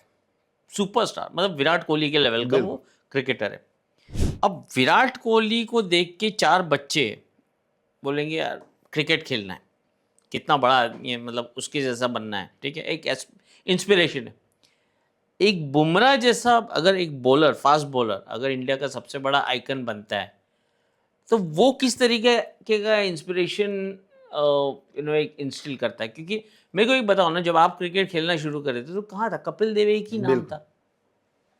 सुपरस्टार मतलब विराट कोहली के लेवल का वो क्रिकेटर है। अब विराट कोहली को देख के 4 बच्चे बोलेंगे यार क्रिकेट खेलना है, कितना बड़ा आदमी है, मतलब उसके जैसा बनना है, ठीक है, एक इंस्पिरेशन है। एक बुमराह जैसा अगर एक बॉलर, फास्ट बॉलर अगर इंडिया का सबसे बड़ा आइकन बनता है, तो वो किस तरीके के का इंस्पिरेशन एक इंस्टिल करता है। क्योंकि मेरे को एक बताओ ना, जब आप क्रिकेट खेलना शुरू करे थे तो कहाँ था? कपिल देव एक ही नाम था,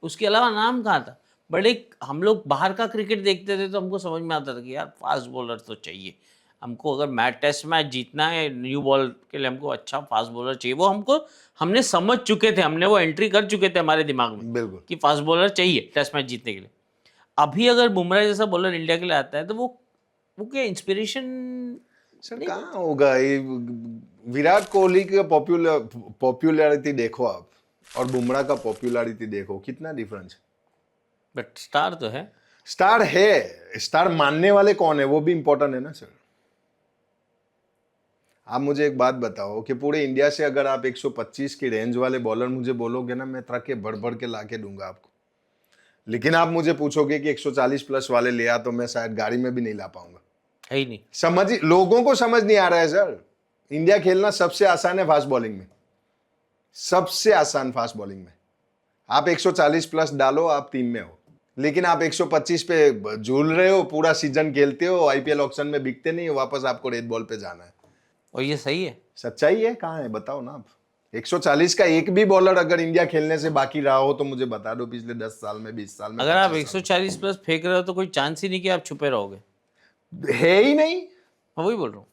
उसके अलावा नाम कहाँ था? बट एक हम लोग बाहर का क्रिकेट देखते थे तो हमको समझ में आता था कि यार फास्ट बॉलर तो चाहिए हमको, अगर टेस्ट मैच जीतना है न्यू बॉल के लिए हमको अच्छा फास्ट बॉलर चाहिए। वो हमने समझ चुके थे, हमने वो एंट्री कर चुके थे हमारे दिमाग में कि फास्ट बॉलर चाहिए टेस्ट मैच जीतने के लिए। अभी अगर बुमराह जैसा बॉलर इंडिया के लिए आता है तो वो क्या इंस्पिरेशन? सर कहाँ होगा ये? विराट कोहली की पॉपुलैरिटी देखो आप, और बुमराह का पॉपुलैरिटी देखो, कितना डिफरेंस। बट स्टार तो है। स्टार है, स्टार मानने वाले कौन है वो भी इंपॉर्टेंट है ना सर। आप मुझे एक बात बताओ कि पूरे इंडिया से अगर आप 125 की रेंज वाले बॉलर मुझे बोलोगे ना, मैं ट्रक के भर के लाके दूंगा आपको। लेकिन आप मुझे पूछोगे कि 140 प्लस वाले ले आ, तो मैं शायद गाड़ी में भी नहीं ला पाऊंगा। है ही नहीं। समझ, लोगों को समझ नहीं आ रहा है सर। इंडिया खेलना सबसे आसान है फास्ट बॉलिंग में, सबसे आसान फास्ट बॉलिंग में। आप 140 प्लस डालो, आप टीम में हो। लेकिन आप 125 पे झूल रहे हो, पूरा सीजन खेलते हो, आईपीएल ऑक्शन में बिकते नहीं हो, वापस आपको रेड बॉल पे जाना है। और ये सही है? सच्चाई है, कहाँ है बताओ ना आप। 140 का एक भी बॉलर अगर इंडिया खेलने से बाकी रहा हो तो मुझे बता दो, पिछले 10 साल में, 20 साल में। अगर आप 140 प्लस फेंक रहे हो तो कोई चांस ही नहीं कि आप छुपे रहोगे, है ही नहीं। मैं वही बोल रहा हूँ।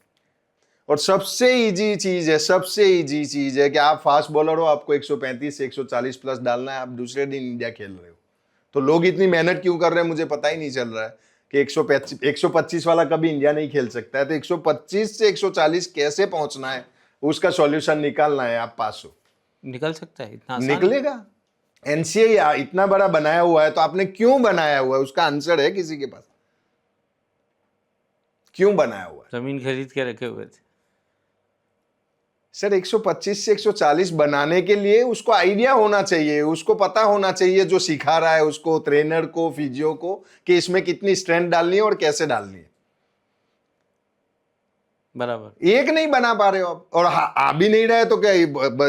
और सबसे इजी चीज है, सबसे इजी चीज है कि आप फास्ट बॉलर हो, आपको 135 से 140 प्लस डालना है, आप दूसरे दिन इंडिया खेल रहे हो। तो लोग इतनी मेहनत क्यों कर रहे हैं मुझे पता ही नहीं चल रहा है कि 125 वाला कभी इंडिया नहीं खेल सकता है। तो 125 से 140 कैसे पहुंचना है, उसका सॉल्यूशन निकालना है। आप पास हो, निकल सकता है, इतना आसान निकलेगा। एनसीए इतना बड़ा बनाया हुआ है, तो आपने क्यों बनाया हुआ है? उसका आंसर है किसी के पास? क्यों बनाया हुआ है? जमीन खरीद के रखे हुए थे सर 125 से 140 बनाने के लिए उसको आइडिया होना चाहिए, उसको पता होना चाहिए, जो सिखा रहा है उसको, ट्रेनर को, फिजियो को, कि इसमें कितनी स्ट्रेंथ डालनी है और कैसे डालनी है। बराबर। एक नहीं बना पा रहे हो आप, और आ भी नहीं रहे तो क्या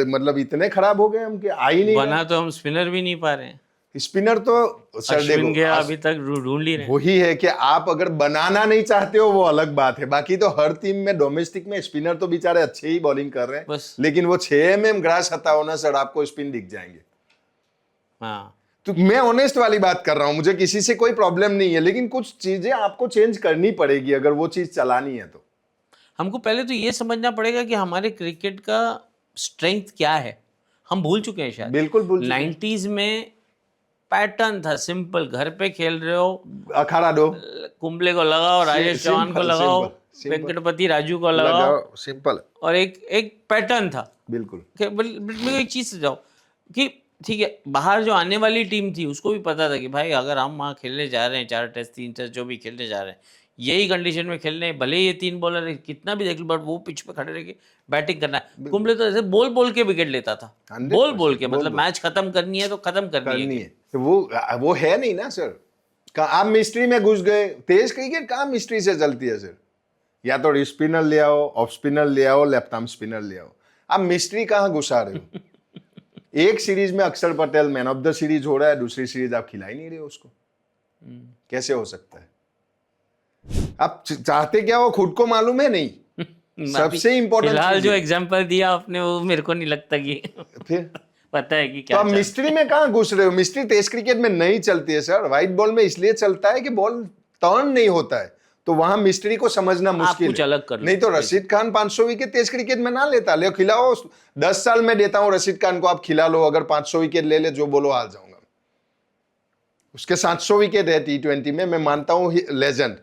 मतलब इतने खराब हो गए हम कि आ ही नहीं बना तो हम स्पिनर भी नहीं पा रहे हैं। स्पिनर तो सर अश्विन देखो, गया अभी तक ढूंढ ही रहे हैं। वही है कि आप अगर बनाना नहीं चाहते हो वो अलग बात है। बाकी तो हर टीम में डोमेस्टिक में स्पिनर तो बेचारे अच्छे ही बॉलिंग कर रहे हैं बस। लेकिन वो 6 mm ग्रास हटाओ ना सर, आपको स्पिन दिख जाएंगे। हाँ, तो मैं ऑनेस्ट वाली बात कर रहा हूं, मुझे किसी से कोई प्रॉब्लम नहीं है, लेकिन कुछ चीजें आपको चेंज करनी पड़ेगी अगर वो चीज चलानी है तो। हमको पहले तो ये समझना पड़ेगा कि हमारे क्रिकेट का स्ट्रेंथ क्या है। हम भूल चुके हैं शायद। बिल्कुल भूल चुके हैं। 90s में पैटर्न था सिंपल, घर पे खेल रहे हो, अखाड़ा दो, कुंबले को लगाओ, राजेश चौहान को सिंपल, लगाओ, सिंपल, वेंकटपति राजू को लगाओ, लगाओ, सिंपल, और एक पैटर्न था। बिल्कुल। मेरे को एक चीज से जाओ कि ठीक है, बाहर जो आने वाली टीम थी उसको भी पता था कि भाई अगर हम वहाँ खेलने जा रहे हैं 4 टेस्ट 3 टेस्ट जो भी खेलने जा रहे हैं, यही कंडीशन में खेलने हैं, भले ही ये 3 बॉलर है, कितना भी देख लो, बट वो पिच पे खड़े रह के बैटिंग करना है। कुंबले तो ऐसे बोल बोल के विकेट लेता था, 100% बोल के, मतलब मैच खत्म करनी है तो खत्म करनी करनी है। है तो वो है नहीं ना सर। आप मिस्ट्री में घुस गए। तेज क्रिकेट कहाँ मिस्ट्री से चलती है सर। या तो स्पिनर ले आओ, ऑफ स्पिनर ले आओ, लेफ्ट आर्म स्पिनर ले आओ, आप मिस्ट्री कहाँ घुसा रहे हो। एक सीरीज में अक्षर Patel man of the series हो रहा है, दूसरी सीरीज आप खिला ही नहीं रहे हो उसको, कैसे हो सकता है। आप चाहते क्या हो खुद को मालूम है नहीं। सबसे इंपॉर्टेंट फिलहाल जो एग्जांपल दिया आपने वो मेरे को नहीं लगता कि फिर पता है कि तो क्या आप मिस्ट्री में कहाँ घुस रहे हो। मिस्ट्री टेस्ट क्रिकेट में नहीं चलती है सर। व्हाइट बॉल में इसलिए चलता है कि बॉल टर्न नहीं होता है, तो वहां मिस्ट्री को समझना मुश्किल कुछ है। अलग कर लो। नहीं तो Rashid Khan 500 wicket test cricket में ना लेता। ले खिलाओ, 10 साल में देता हूं रशीद खान को, आप खिला लो, अगर 500 विकेट ले ले जो बोलो हार जाऊंगा। उसके 700 विकेट है T20 में, मैं मानता हूं लेजेंड,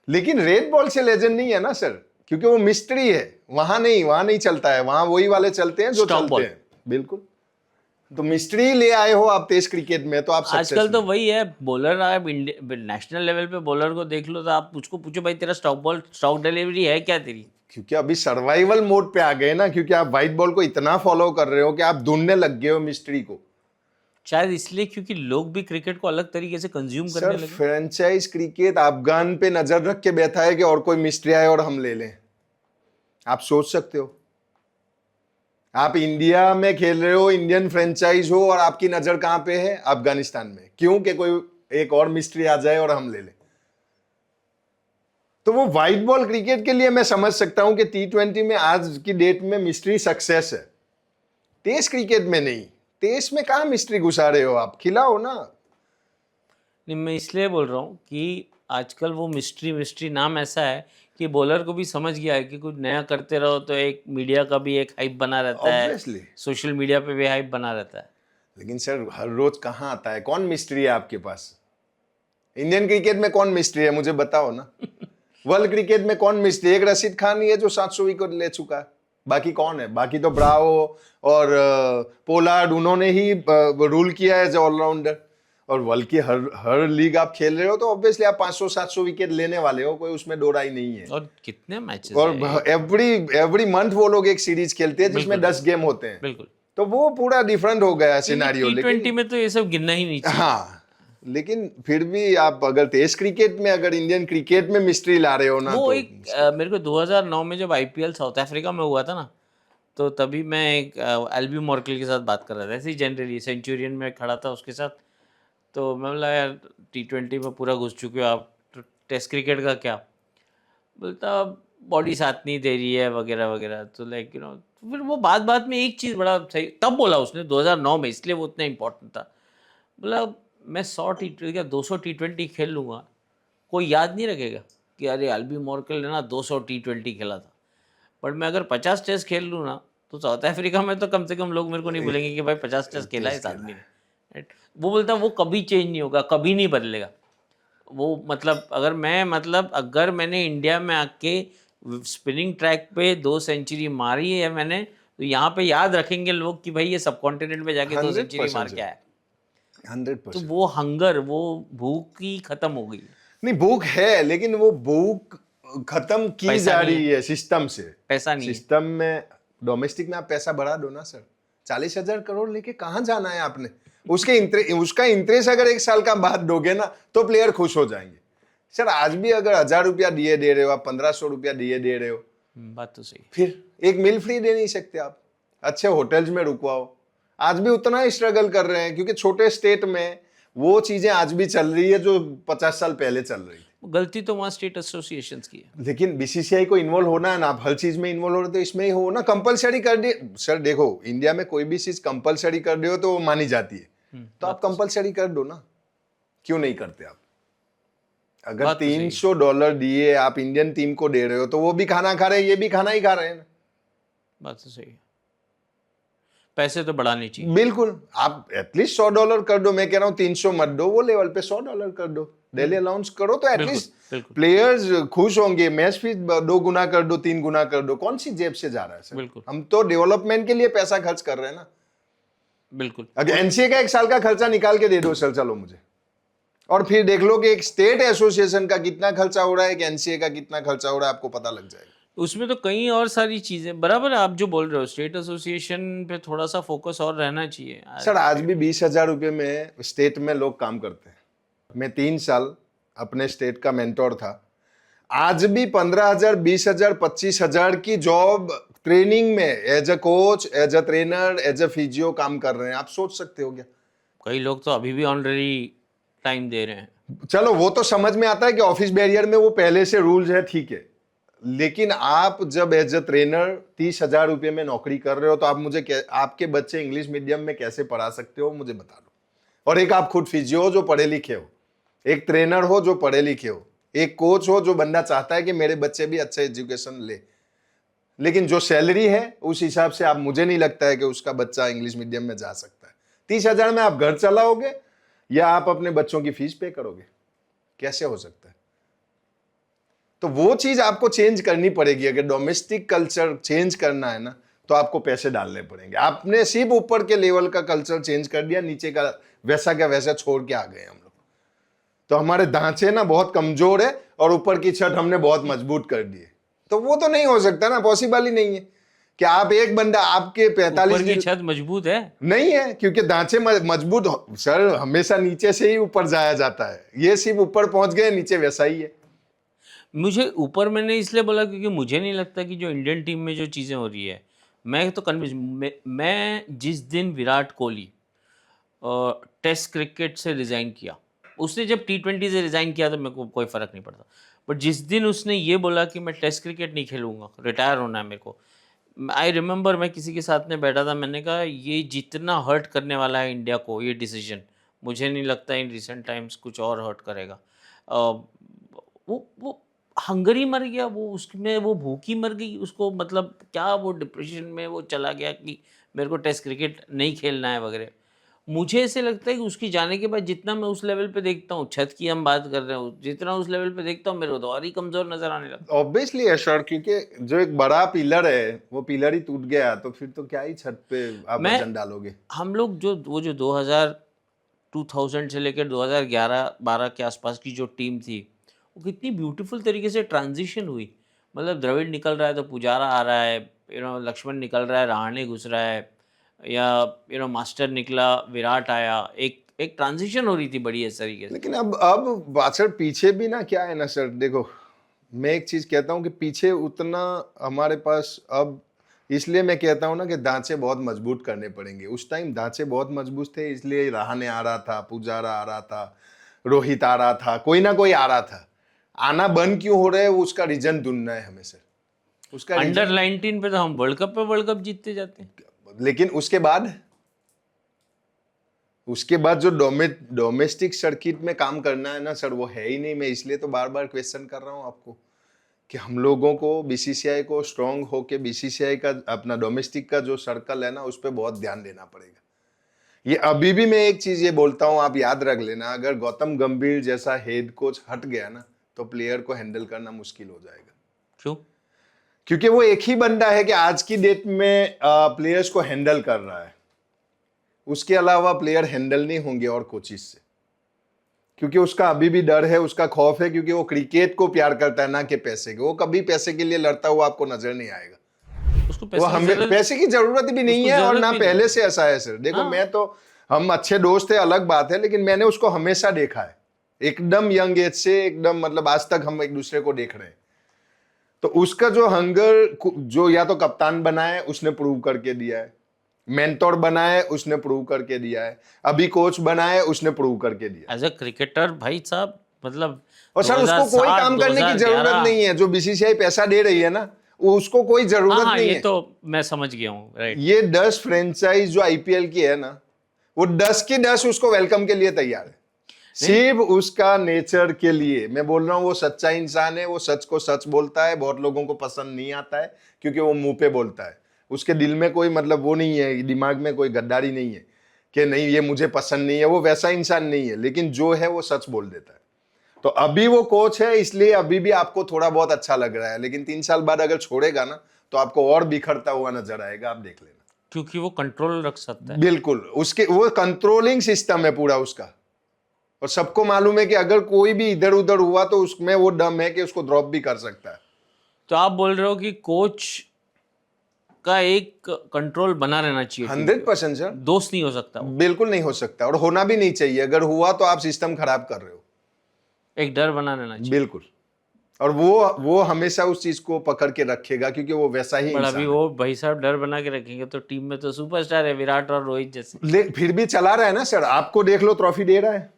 लेकिन रेड बॉल से लेजेंड नहीं है ना सर, क्योंकि वो मिस्ट्री है। वहां नहीं चलता है, वहां वही वाले चलते हैं जो Stop चलते ball। हैं। बिल्कुल। तो मिस्ट्री ले आए हो आप टेस्ट क्रिकेट में तो आप आजकल तो वही है, बॉलर आप नेशनल लेवल पे बॉलर को देख लो तो आप उसको पूछो भाई तेरा स्टॉक डिलीवरी है क्या तेरी। क्योंकि अभी सर्वाइवल मोड पे आ गए ना, क्योंकि आप व्हाइट बॉल को इतना फॉलो कर रहे हो कि आप ढूंढने लग गए हो मिस्ट्री को। शायद इसलिए क्योंकि लोग भी क्रिकेट को अलग तरीके से कंज्यूम करने सर लगे। फ्रेंचाइज क्रिकेट अफगान पे नजर रख के बैठा है कि और कोई मिस्ट्री आए और हम ले लें। आप सोच सकते हो, आप इंडिया में खेल रहे हो, इंडियन फ्रेंचाइज हो, और आपकी नजर कहां पे है, अफगानिस्तान में। क्यों कि कोई एक और मिस्ट्री आ जाए और हम ले लें। तो वो व्हाइट बॉल क्रिकेट के लिए मैं समझ सकता हूं कि T20 में आज की डेट में मिस्ट्री सक्सेस है, टेस्ट क्रिकेट में नहीं। टेस्ट में कहां मिस्ट्री घुसा रहे हो आप, खिलाओ ना। नहीं, मैं इसलिए बोल रहा हूँ कि आजकल वो मिस्ट्री नाम ऐसा है कि बॉलर को भी समझ गया है कि कुछ नया करते रहो तो एक मीडिया का भी एक हाइप बना रहता है, Obviously। सोशल मीडिया पे भी हाइप बना रहता है। लेकिन सर हर रोज कहां आता है, कौन मिस्ट्री है आपके पास। इंडियन क्रिकेट में कौन मिस्ट्री है मुझे बताओ ना। वर्ल्ड क्रिकेट में कौन मिस्ट्री। एक रशीद खान ही है जो 700 विकेट ले चुका है, बाकी कौन है। बाकी तो ब्रावो और पोलार्ड, उन्होंने ही रूल किया है एज ऑलराउंडर। और वर्ल्ड की हर लीग आप खेल रहे हो तो ऑब्वियसली आप 500-700 विकेट लेने वाले हो, कोई उसमें दो राय नहीं है। और कितने मैचेस और एवरी मंथ वो लोग एक सीरीज खेलते हैं जिसमें 10 गेम होते हैं। बिल्कुल। तो वो पूरा डिफरेंट हो गया सिनेरियो। T20 में तो ये सब गिनना ही नहीं चाहिए। हाँ, लेकिन फिर भी आप अगर टेस्ट क्रिकेट में, अगर इंडियन क्रिकेट में मिस्ट्री ला रहे हो ना, वो तो एक मेरे को 2009 में जब IPL साउथ अफ्रीका में हुआ था ना, तो तभी मैं एक एल्बी मॉर्कल के साथ बात कर रहा था, ऐसे ही जनरली सेंचुरियन में खड़ा था उसके साथ। तो मैं बोला यार T20 में पूरा घुस चुके हो आप, तो टेस्ट क्रिकेट का क्या। बोलता बॉडी साथ नहीं दे रही है वगैरह वगैरह। तो लाइक यू नो, फिर वो बात में एक चीज़ बड़ा सही तब बोला उसने 2009 में, इसलिए वो उतना इम्पोर्टेंट था। बोला मैं 100 T20 या 200 T20 खेल लूँगा, कोई याद नहीं रखेगा कि अरे एल्बी मॉर्कल ने ना 200 T20 खेला था। बट मैं अगर 50 टेस्ट खेल लूँ ना, तो साउथ अफ्रीका में तो कम से कम लोग मेरे को नहीं बोलेंगे कि भाई 50 टेस्ट खेला है इस आदमी ने। Right? वो बोलता वो कभी चेंज नहीं होगा, कभी नहीं बदलेगा वो। मतलब अगर मैंने इंडिया में आके स्पिनिंग ट्रैक पे 2 सेंचुरी मारी है मैंने, तो यहाँ पे याद रखेंगे लोग कि भाई ये सब कॉन्टिनेंट में जाके 2 सेंचुरी मार के आया। 100%। तो वो हंगर, वो भूख ही खत्म हो गई। नहीं, भूख है, लेकिन वो भूख खत्म की जा रही है सिस्टम से। पैसा नहीं है। सिस्टम में, डोमेस्टिक में आप पैसा बढ़ा दो ना सर। 40,000 करोड़ लेके कहाँ जाना है आपने। उसका इंटरेस्ट अगर 1 साल का बाद दोगे ना, तो प्लेयर खुश हो जाएंगे। सर आज भी अगर 1,000 रुपया दिए दे रहे हो आप, 1,500 रुपया दिए दे रहे हो, बात तो सही। फिर एक मील फ्री दे नहीं सकते आप, अच्छे होटल्स में रुकवाओ। आज भी उतना ही स्ट्रगल कर रहे हैं, क्योंकि छोटे स्टेट में वो चीजें आज भी चल रही है जो 50 साल पहले चल रही थी। गलती तो वहाँ स्टेट एसोसिएशंस की है। लेकिन BCCI को इन्वॉल्व होना है ना, आप हर चीज में इन्वॉल्व हो रहे हो तो इसमें ही हो ना। कंपलसरी कर दिए सर, देखो इंडिया में कोई भी चीज कंपलसरी कर रहे हो तो वो मानी जाती है। तो आप कंपलसरी कर दो ना, क्यों नहीं करते आप? अगर बात तो सही है। $300 दिए आप इंडियन टीम को दे रहे हो तो वो भी खाना खा रहे हैं, ये भी खाना ही खा रहे हैं ना। बात तो सही है, पैसे तो बढ़ाने चाहिए। बिल्कुल, आप एटलीस्ट $100 कर दो। मैं कह रहा हूँ 300 मत दो, वो लेवल पे $100 कर दो, डेली अलाउंस करो तो बिल्कुल एटलीस्ट बिल्कुल प्लेयर्स खुश होंगे। मैच फीस 2 गुना कर दो, 3 गुना कर दो, कौन सी जेब से जा रहा है सर? बिल्कुल हम तो डेवलपमेंट के लिए पैसा खर्च कर रहे हैं ना। बिल्कुल। अगर एनसीए का 1 साल का खर्चा निकाल के दे दो सर, चलो मुझे, और फिर देख लो कि एक स्टेट एसोसिएशन का कितना खर्चा हो रहा है, एक एनसीए का कितना खर्चा हो रहा है, आपको पता लग जाएगा। उसमें तो कई और सारी चीजें, बराबर है आप जो बोल रहे हो, स्टेट एसोसिएशन पे थोड़ा सा फोकस और रहना चाहिए। सर आज भी 20,000 रुपये में स्टेट में लोग काम करते हैं। मैं 3 साल अपने स्टेट का मेंटोर था। आज भी 15,000, 20,000, 25,000 की जॉब ट्रेनिंग में as a coach, as a trainer, as a physio काम कर रहे हैं। आप सोच सकते हो क्या? कई लोग तो अभी भी ऑनरेडी टाइम दे रहे हैं। चलो वो तो समझ में आता है कि ऑफिस बैरियर में वो पहले से रूल्स है, ठीक है, लेकिन आप जब एज अ ट्रेनर 30,000 रुपये में नौकरी कर रहे हो तो आप मुझे आपके बच्चे इंग्लिश मीडियम में कैसे पढ़ा सकते हो, मुझे बता दो। और एक आप खुद फिजियो हो जो पढ़े लिखे हो, एक ट्रेनर हो जो पढ़े लिखे हो, एक कोच हो जो बंदा चाहता है कि मेरे बच्चे भी अच्छा एजुकेशन ले, लेकिन जो सैलरी है उस हिसाब से आप, मुझे नहीं लगता है कि उसका बच्चा इंग्लिश मीडियम में जा सकता है। 30,000 में आप घर चलाओगे या आप अपने बच्चों की फीस पे करोगे? कैसे हो सकता है? तो वो चीज आपको चेंज करनी पड़ेगी। अगर डोमेस्टिक कल्चर चेंज करना है ना तो आपको पैसे डालने पड़ेंगे। आपने सिर्फ ऊपर के लेवल का कल्चर चेंज कर दिया, नीचे का वैसा क्या वैसा छोड़ के आ गए हम लोग। तो हमारे ढांचे ना बहुत कमजोर है और ऊपर की छत हमने बहुत मजबूत कर दी है। तो वो तो नहीं हो सकता ना, पॉसिबल ही नहीं है कि आप एक बंदा आपके 45 ऊपर की छत मजबूत है नहीं है, क्योंकि ढांचे मजबूत सर हमेशा नीचे से ही ऊपर जाया जाता है। ये सिर्फ ऊपर पहुंच गए, नीचे वैसा ही है। मुझे ऊपर मैंने इसलिए बोला क्योंकि मुझे नहीं लगता कि जो इंडियन टीम में जो चीज़ें हो रही है, मैं तो कन्विंस, मैं जिस दिन विराट कोहली टेस्ट क्रिकेट से रिज़ाइन किया, उसने जब T20 से रिज़ाइन किया तो मेरे को कोई फ़र्क नहीं पड़ता, बट जिस दिन उसने ये बोला कि मैं टेस्ट क्रिकेट नहीं खेलूँगा, रिटायर होना है मेरे को, आई रिमेंबर मैं किसी के साथ में बैठा था, मैंने कहा ये जितना हर्ट करने वाला है इंडिया को ये डिसीजन, मुझे नहीं लगता इन रिसेंट टाइम्स कुछ और हर्ट करेगा। वो हंगरी मर गया, वो उसमें वो भूखी मर गई, उसको मतलब क्या वो डिप्रेशन में वो चला गया कि मेरे को टेस्ट क्रिकेट नहीं खेलना है वगैरह। मुझे ऐसे लगता है कि उसकी जाने के बाद जितना मैं उस लेवल पे देखता हूँ, छत की हम बात कर रहे हो, जितना उस लेवल पे देखता हूँ मेरे को तो और ही कमज़ोर नज़र आने लगता ऑब्वियसली है सर, क्योंकि जो एक बड़ा पिलर है वो पिलर ही टूट गया तो फिर तो क्या ही छत पे आप मैं- वजन डालोगे। हम लोग जो 2000 से लेकर 2011-12 के आसपास की जो टीम थी, वो कितनी ब्यूटीफुल तरीके से ट्रांजिशन हुई। मतलब द्रविड़ निकल रहा है तो पुजारा आ रहा है, लक्ष्मण निकल रहा है, रहाणे घुस रहा है, या मास्टर निकला, विराट आया, एक एक ट्रांजिशन हो रही थी बड़ी इस तरीके से। लेकिन अब सर पीछे भी ना क्या है ना सर, देखो मैं एक चीज कहता हूँ कि पीछे उतना हमारे पास अब, इसलिए मैं कहता हूँ ना कि ढांचे बहुत मजबूत करने पड़ेंगे। उस टाइम ढांचे बहुत मजबूत थे, इसलिए रहाणे आ रहा था, पुजारा आ रहा था, रोहित आ रहा था, कोई ना कोई आ रहा था। आना बंद क्यों हो रहा है, वो उसका रीजन ढूंढना है हमें सर, उसका अंडर 19 पे तो हम वर्ल्ड कप पे वर्ल्ड कप जीतते जाते हैं। लेकिन उसके बाद जो डोमेस्टिक सर्किट में काम करना है ना सर, वो है ही नहीं। मैं इसलिए तो बार बार क्वेश्चन कर रहा हूँ आपको कि हम लोगों को, बीसीसीआई को स्ट्रांग होके बीसीसीआई का अपना डोमेस्टिक का जो सर्कल है ना उस पर बहुत ध्यान देना पड़ेगा। ये अभी भी मैं एक चीज ये बोलता हूँ, आप याद रख लेना, अगर गौतम गंभीर जैसा हेड कोच हट गया ना तो प्लेयर को हैंडल करना मुश्किल हो जाएगा। क्यों? क्योंकि वो एक ही बंदा है कि आज की डेट में प्लेयर्स को हैंडल कर रहा है, उसके अलावा प्लेयर हैंडल नहीं होंगे और कोचिज से, क्योंकि उसका अभी भी डर है, उसका खौफ है, क्योंकि वो क्रिकेट को प्यार करता है ना कि पैसे के। वो कभी पैसे के लिए लड़ता हुआ आपको नजर नहीं आएगा। उसको वो हमें पैसे की जरूरत भी नहीं है और ना पहले से ऐसा है सर। देखो मैं तो, हम अच्छे दोस्त है अलग बात है, लेकिन मैंने उसको हमेशा देखा है एकदम यंग एज से, एकदम मतलब आज तक हम एक दूसरे को देख रहे हैं। तो उसका जो हंगर, जो या तो कप्तान बना है उसने प्रूव करके दिया है, मेंटोर बना है उसने प्रूव करके दिया है, अभी कोच बना है उसने प्रूव करके दिया। एज अ क्रिकेटर भाई साहब, मतलब और सर उसको कोई काम करने की जरूरत नहीं है, जो बीसीसीआई पैसा दे रही है ना उसको कोई जरूरत नहीं ये है। तो मैं समझ गया हूँ, राइट। ये 10 फ्रेंचाइज जो आईपीएल की है ना, वो 10 की 10 उसको वेलकम के लिए तैयार है, सिर्फ उसका नेचर के लिए। मैं बोल रहा हूँ वो सच्चा इंसान है, वो सच को सच बोलता है, बहुत लोगों को पसंद नहीं आता है क्योंकि वो मुंह पे बोलता है, उसके दिल में कोई मतलब वो नहीं है, दिमाग में कोई गद्दारी नहीं है कि नहीं ये मुझे पसंद नहीं है, वो वैसा इंसान नहीं है, लेकिन जो है वो सच बोल देता है। तो अभी वो कोच है इसलिए अभी भी आपको थोड़ा बहुत अच्छा लग रहा है, लेकिन 3 साल बाद अगर छोड़ेगा ना तो आपको और बिखरता हुआ नजर आएगा, आप देख लेना। क्योंकि वो कंट्रोल रख सकता है। बिल्कुल, उसके वो कंट्रोलिंग सिस्टम है पूरा उसका, और सबको मालूम है कि अगर कोई भी इधर उधर हुआ तो उसमें वो दम है कि उसको ड्रॉप भी कर सकता है। तो आप बोल रहे हो कि कोच का एक कंट्रोल बना रहना चाहिए टीम पे। 100% सर, दोस्त नहीं हो सकता वो। बिल्कुल नहीं हो सकता, और होना भी नहीं चाहिए। अगर हुआ तो आप सिस्टम खराब कर रहे हो। एक डर बना रहना चाहिए। बिल्कुल, और वो हमेशा उस चीज को पकड़ के रखेगा क्योंकि वो वैसा ही पर इंसान अभी है। वो भाई साहब डर बना के रखेंगे तो टीम में तो सुपरस्टार है विराट और रोहित जैसे। फिर भी चला रहा है ना सर, आपको देख लो ट्रॉफी दे रहा है।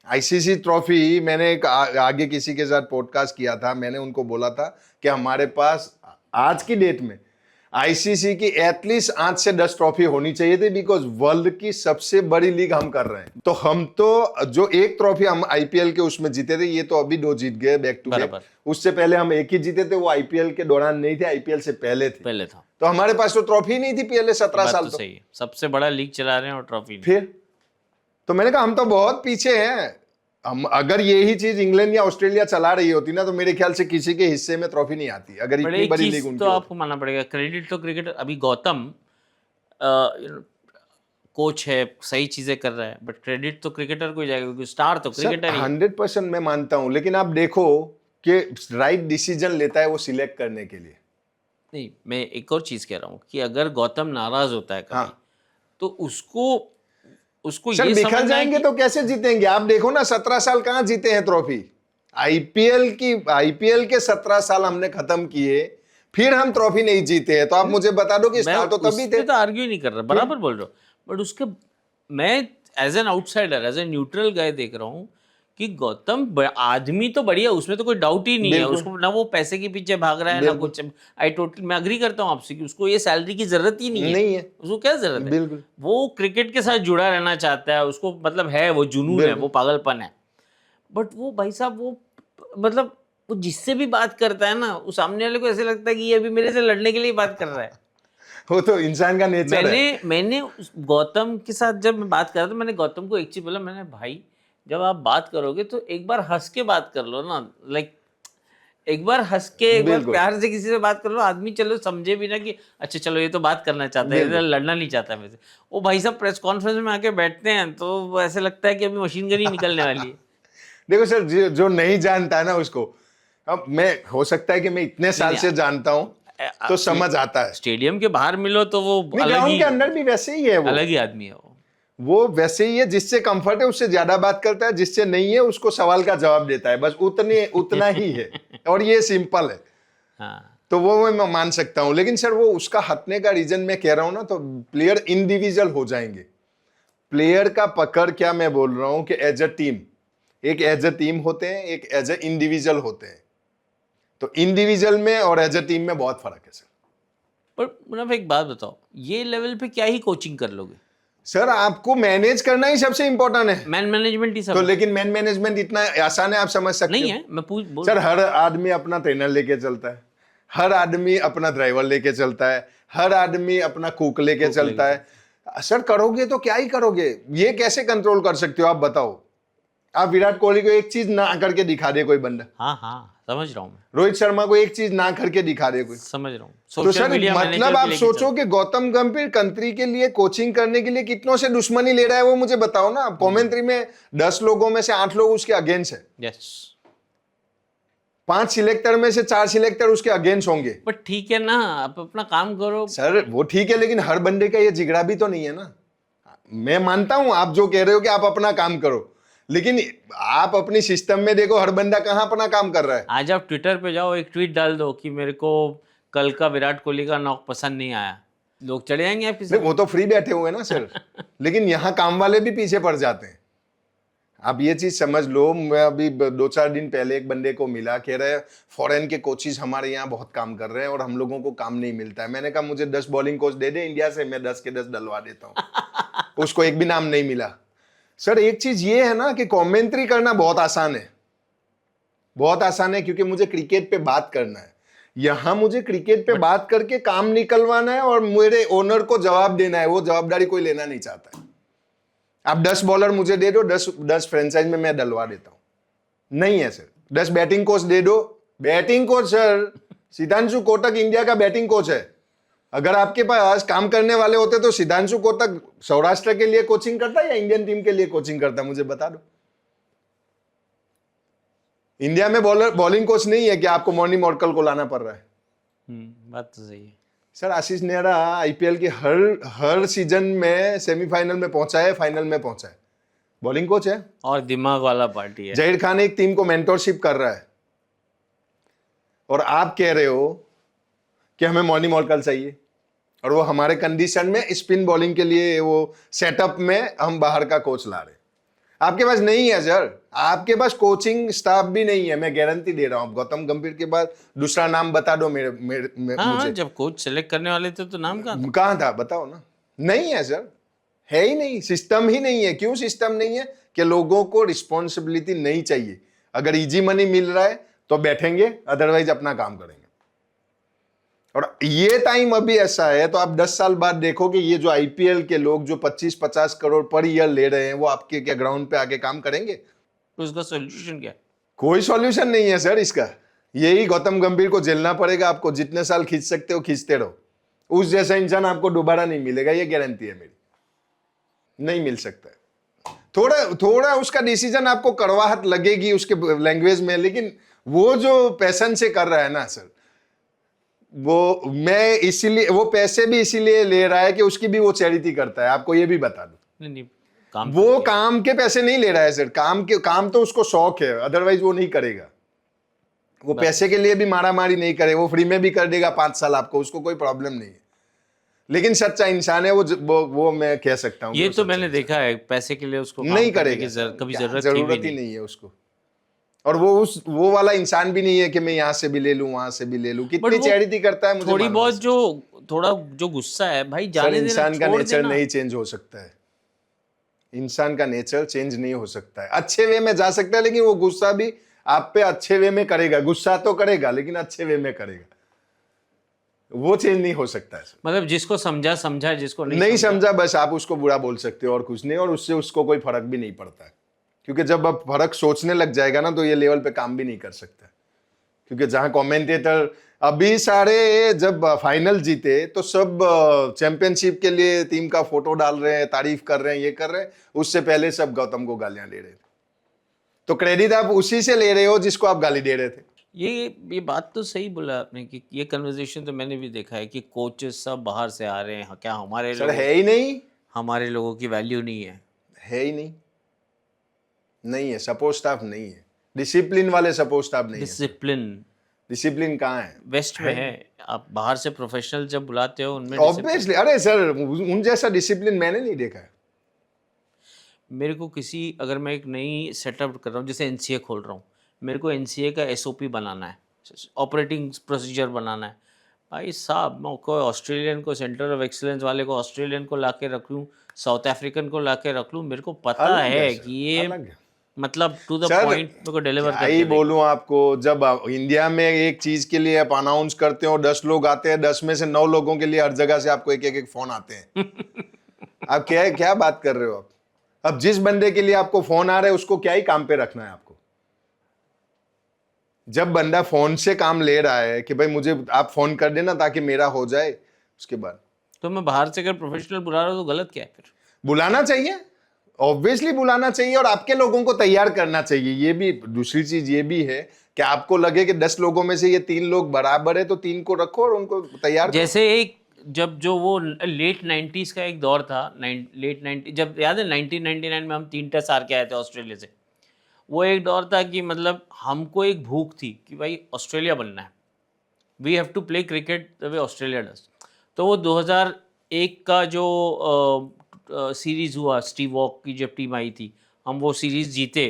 आईसीसी ट्रॉफी, मैंने एक आगे किसी के साथ पॉडकास्ट किया था, मैंने उनको बोला था कि हमारे पास आज की डेट में आईसीसी की एटलीस्ट 8 से 10 ट्रॉफी होनी चाहिए थी, बिकॉज वर्ल्ड की सबसे बड़ी लीग हम कर रहे हैं। तो हम तो जो एक ट्रॉफी हम आईपीएल के उसमें जीते थे, ये तो अभी 2 जीत गए बैक टू बैक। बराबर। उससे पहले हम एक ही जीते थे, वो आईपीएल के दौरान नहीं थे, आईपीएल से पहले थे। पहले था। तो हमारे पास तो ट्रॉफी नहीं थी पहले 17 बात साल। तो तो सही है, सबसे बड़ा लीग चला रहे हैं और ट्रॉफी नहीं। फिर तो मैंने कहा हम तो बहुत पीछे हैं। हम अगर यही चीज इंग्लैंड या ऑस्ट्रेलिया चला रही होती ना तो मेरे ख्याल से किसी के हिस्से में ट्रॉफी नहीं आती, अगर बट इतनी एक बड़ी चीज लीग उनकी तो होती। आपको मानना पड़ेगा, क्रेडिट तो क्रिकेटर अभी गौतम कोच है, सही चीजें कर रहा है, बट क्रेडिट तो क्रिकेटर को ही जाएगा क्योंकि स्टार तो क्रिकेटर ही है। 100% मैं मानता हूं, लेकिन आप देखो कि राइट डिसीजन लेता है वो सिलेक्ट करने के लिए। नहीं, मैं एक और चीज कह रहा हूँ कि अगर गौतम नाराज होता है कभी, हाँ। तो उसको सर ये बिखर समझना है जाएंगे कि तो कैसे जीतेंगे? आप देखो ना 17 साल कहां जीते हैं ट्रॉफी। आईपीएल के 17 साल हमने खत्म किए, फिर हम ट्रॉफी नहीं जीते हैं। तो आप मुझे बता दो कि मैं स्टार तो तभी उस थे। पे तो आर्ग्यू नहीं कर रहा, बराबर बोल रहे हो, बट उसके मैं as an outsider, as a neutral guy देख रहा हूँ कि गौतम आदमी तो बढ़िया, उसमें तो कोई डाउट ही नहीं है। बिल्कुल। उसको ना वो पैसे के पीछे भाग रहा है ना बिल्कुल। कुछ। मैं अग्री करता हूँ आपसे कि उसको ये सैलरी की जरूरत ही नहीं है। नहीं है। उसको क्या जरूरत है? बिल्कुल। वो क्रिकेट के साथ जुड़ा रहना चाहता है, उसको मतलब है वो जुनून है, बिल्कुल। वो पागलपन है। बट वो भाई साहब वो मतलब वो जिससे भी बात करता है ना, उस सामने वाले को ऐसे लगता है कि ये अभी मेरे से लड़ने के लिए बात कर रहा है। वो तो इंसान का नेचर है। मैंने गौतम के साथ जब मैं बात कर रहा था, मैंने गौतम को एक चीज बोला, मैंने भाई जब आप बात करोगे तो एक बार हंस के बात कर लो ना, लाइक एक बार हंस के, एक बार बिल्कुल। प्यार से किसी से बात कर लो। आदमी चलो समझे भी ना कि अच्छा चलो ये तो बात करना चाहता है, ये तो लड़ना नहीं चाहता मेरे से। वो भाई साहब प्रेस कॉन्फ्रेंस में आके बैठते हैं तो वो ऐसे लगता है कि अभी मशीन गन ही निकलने वाली है। देखो सर, जो नहीं जानता है ना उसको, अब मैं हो सकता है कि मैं इतने साल से जानता हूं तो समझ आता है। स्टेडियम के बाहर मिलो तो वो अलग ग्राउंड ही, के अंदर भी वैसे ही है, अलग ही आदमी है वो वैसे ही है। जिससे कंफर्ट है उससे ज्यादा बात करता है, जिससे नहीं है उसको सवाल का जवाब देता है, बस उतना ही है। और ये सिंपल है। हाँ। तो वो मैं मान सकता हूं, लेकिन सर वो उसका हटने का रीजन मैं कह रहा हूं ना, तो प्लेयर इंडिविजुअल हो जाएंगे। प्लेयर का पकड़, क्या मैं बोल रहा हूं कि एज अ टीम, एक एज अ टीम होते हैं, एक एज अ इंडिविजुअल होते हैं। तो इंडिविजुअल में और एज अ टीम में बहुत फर्क है सर। पर मुनाफ एक बात बताओ, ये लेवल पे क्या ही कोचिंग कर लोगे? सर आपको मैनेज करना ही सबसे इंपॉर्टेंट है। मैन मैनेजमेंट ही सब तो है। लेकिन मैन मैनेजमेंट इतना आसान है, आप समझ सकते नहीं हो। है, मैं पूछ सर हर आदमी अपना ट्रेनर लेके चलता है, हर आदमी अपना ड्राइवर लेके चलता है, हर आदमी अपना कुक लेके चलता है। सर करोगे तो क्या ही करोगे, ये कैसे कंट्रोल कर सकते हो आप बताओ? आप विराट कोहली को एक चीज ना करके दिखा दे कोई बंदा, हाँ हाँ समझ रहा हूँ, मैं रोहित शर्मा को एक चीज ना करके दिखा दे कोई। समझ रहा हूँ। तो सोशल सर मीडिया मतलब आप सोचो कि गौतम गंभीर कंट्री के लिए कोचिंग करने के लिए कितनों से दुश्मनी ले रहा है, वो मुझे बताओ ना। कमेंट्री में 10 लोगों में से 8 लोग उसके अगेंस्ट है, यस, 5 सिलेक्टर में से 4 सिलेक्टर उसके अगेंस्ट होंगे। बट ठीक है ना, आप अपना काम करो। सर वो ठीक है, लेकिन हर बंदे का ये जिगरा भी तो नहीं है ना। मैं मानता हूं आप जो कह रहे हो कि आप अपना काम करो, लेकिन आप अपनी सिस्टम में देखो हर बंदा कहां अपना काम कर रहा है। आज आप ट्विटर पे जाओ, एक ट्वीट डाल दो कि मेरे को कल का विराट कोहली का नॉक पसंद नहीं आया, लोग चले जाएंगे आपके नहीं, साथ। वो तो फ्री बैठे हुए हैं ना सर। लेकिन यहाँ काम वाले भी पीछे पड़ जाते हैं। आप ये चीज समझ लो, मैं अभी 2-4 दिन पहले एक बंदे को मिला, कह रहे फॉरेन के कोचिज हमारे यहाँ बहुत काम कर रहे हैं और हम लोगों को काम नहीं मिलता है। मैंने कहा मुझे 10 बॉलिंग कोच दे दे इंडिया से, मैं 10 के 10 डलवा देता हूँ। उसको एक भी नाम नहीं मिला। सर एक चीज ये है ना कि कमेंट्री करना बहुत आसान है, बहुत आसान है, क्योंकि मुझे क्रिकेट पे बात करना है। यहां मुझे क्रिकेट पे बात करके काम निकलवाना है और मेरे ओनर को जवाब देना है, वो जवाबदारी कोई लेना नहीं चाहता है। आप 10 बॉलर मुझे दे दो, 10 फ्रेंचाइज में मैं डलवा देता हूं। नहीं है सर। 10 बैटिंग कोच दे दो, batting coach sir Siddhanshu Kotak India का बैटिंग कोच है। अगर आपके पास काम करने वाले होते तो सिद्धांशु कोटक सौराष्ट्र के लिए कोचिंग करता या इंडियन टीम के लिए कोचिंग करता, मुझे बता दो। इंडिया में बॉलिंग कोच नहीं है कि आपको मॉर्नी मॉर्कल को लाना पड़ रहा है। बात तो सही है सर आशीष नेहरा आईपीएल के हर सीजन में सेमीफाइनल में पहुंचा है, फाइनल में पहुंचा है, बॉलिंग कोच है और दिमाग वाला पार्टी है। जहीर खान एक टीम को मेंटरशिप कर रहा है और आप कह रहे हो कि हमें मॉर्नी मॉर्कल चाहिए और वो हमारे कंडीशन में स्पिन बॉलिंग के लिए वो सेटअप में हम बाहर का कोच ला रहे हैं। आपके पास नहीं है सर, आपके पास कोचिंग स्टाफ भी नहीं है। मैं गारंटी दे रहा हूं, गौतम गंभीर के बाद दूसरा नाम बता दो हाँ, मुझे। जब कोच सेलेक्ट करने वाले थे तो नाम कहां था बताओ ना। नहीं है सर, है ही नहीं, सिस्टम ही नहीं है। क्यों सिस्टम नहीं है? कि लोगों को रिस्पॉन्सिबिलिटी नहीं चाहिए। अगर इजी मनी मिल रहा है तो बैठेंगे, अदरवाइज अपना काम करेंगे। और ये टाइम अभी ऐसा है तो आप 10 साल बाद देखोगे ये जो आईपीएल के लोग जो 25-50 करोड़ पर ईयर ले रहे हैं वो आपके क्या ग्राउंड पे आके काम करेंगे? तो उसका सोल्यूशन क्या है? कोई सॉल्यूशन नहीं है सर इसका। यही गौतम गंभीर को झेलना पड़ेगा आपको। जितने साल खींच सकते हो खींचते रहो। उस जैसा इंसान आपको दोबारा नहीं मिलेगा, ये गारंटी है मेरी। नहीं मिल सकता है। थोड़ा उसका डिसीजन आपको कड़वाहट लगेगी उसके लैंग्वेज में, लेकिन वो जो पैशन से कर रहा है ना सर, वो पैसे भी इसीलिए ले रहा है कि उसकी भी वो चैरिटी करता है। आपको ये भी बता दूं, नहीं, काम वो काम के पैसे नहीं ले रहा है सर। काम तो उसको शौक है, अदरवाइज वो नहीं करेगा। वो पैसे के लिए भी मारामारी नहीं करे, वो फ्री में भी कर देगा 5 साल आपको, उसको कोई प्रॉब्लम नहीं है। लेकिन सच्चा इंसान है वो मैं कह सकता हूँ। ये तो मैंने देखा है, पैसे के लिए उसको काम नहीं करने करेगा, की कभी जरूरत ही नहीं है उसको। और वो वाला इंसान भी नहीं है कि मैं यहाँ से भी ले लूं वहां से भी ले लूं। कितनी चैरिटी करता है मुझे थोड़ी मालूम है बहुत थोड़ा जो गुस्सा है भाई, सर। जाने देना, इंसान का छोड़ नेचर देना। नहीं चेंज हो सकता है। इंसान का नेचर चेंज नहीं हो सकता है। अच्छे वे में जा सकता है, लेकिन वो गुस्सा भी आप पे अच्छे वे में करेगा। गुस्सा तो करेगा लेकिन अच्छे वे में करेगा। वो चेंज नहीं हो सकता है। मतलब जिसको समझा, जिसको नहीं समझा बस आप उसको बुरा बोल सकते हो और कुछ नहीं, और उससे उसको कोई फर्क भी नहीं पड़ता है। क्योंकि जब अब फर्क सोचने लग जाएगा ना तो ये लेवल पे काम भी नहीं कर सकता। क्योंकि जहां कमेंटेटर अभी सारे जब फाइनल जीते तो सब चैंपियनशिप के लिए टीम का फोटो डाल रहे हैं, तारीफ कर रहे हैं, ये कर रहे हैं। उससे पहले सब गौतम को गालियां दे रहे थे। तो क्रेडिट आप उसी से ले रहे हो जिसको आप गाली दे रहे थे। ये बात तो सही बोला आपने कि ये कन्वर्सेशन तो मैंने भी देखा है कि कोचेस सब बाहर से आ रहे हैं। क्या सर है ही नहीं, हमारे लोगों की वैल्यू नहीं है ही नहीं है। सपोर्ट स्टाफ नहीं है, डिसिप्लिन वाले सपोर्ट स्टाफ नहीं है। डिसिप्लिन कहाँ है? वेस्ट में है। आप बाहर से प्रोफेशनल जब बुलाते हो उनमें ऑब्वियसली। अरे सर उन जैसा डिसिप्लिन मैंने नहीं देखा है। मेरे को अगर मैं एक नई सेटअप कर रहा हूँ, जैसे एनसीए खोल रहा हूँ, मेरे को एनसीए का एसओपी बनाना है, ऑपरेटिंग प्रोसीजर बनाना है। भाई साहब, मैं कोई ऑस्ट्रेलियन को, सेंटर ऑफ एक्सीलेंस वाले को ऑस्ट्रेलियन को ला के रख लूँ, साउथ अफ्रीकन को ला के रख लूँ, मेरे को पता है कि ये मतलब टू द पॉइंट मेरे को डिलीवर करके। यही बोलूं आपको, जब इंडिया में एक चीज के लिए आप अनाउंस करते हो, 10 लोग आते हैं, 10 में से 9 लोगों के लिए हर जगह से आपको एक फोन आते हैं। आप क्या बात कर रहे हो आप? अब जिस बंदे के लिए आपको फोन आ रहा है उसको क्या ही काम पे रखना है आपको? जब बंदा फोन से काम ले रहा है कि भाई मुझे आप फोन कर देना ताकि मेरा हो जाए, उसके बाद तो मैं बाहर से अगर प्रोफेशनल बुला रहा हूँ तो गलत क्या है फिर? बुलाना चाहिए, ऑब्वियसली बुलाना चाहिए, और आपके लोगों को तैयार करना चाहिए। ये भी दूसरी चीज ये भी है कि आपको लगे कि 10 लोगों में से ये 3 लोग बराबर है तो 3 को रखो और उनको तैयार करो। जैसे एक जब जो वो लेट 90s का एक दौर था, लेट 90, जब याद है 1999 में हम 3 टेस्ट हार के आए थे ऑस्ट्रेलिया से। वो एक दौर था कि मतलब हमको एक भूख थी कि भाई ऑस्ट्रेलिया बनना है, we have to play cricket the way Australia does. तो वो 2001 का जो सीरीज़ हुआ, स्टीव वॉक की जब टीम आई थी, हम वो सीरीज़ जीते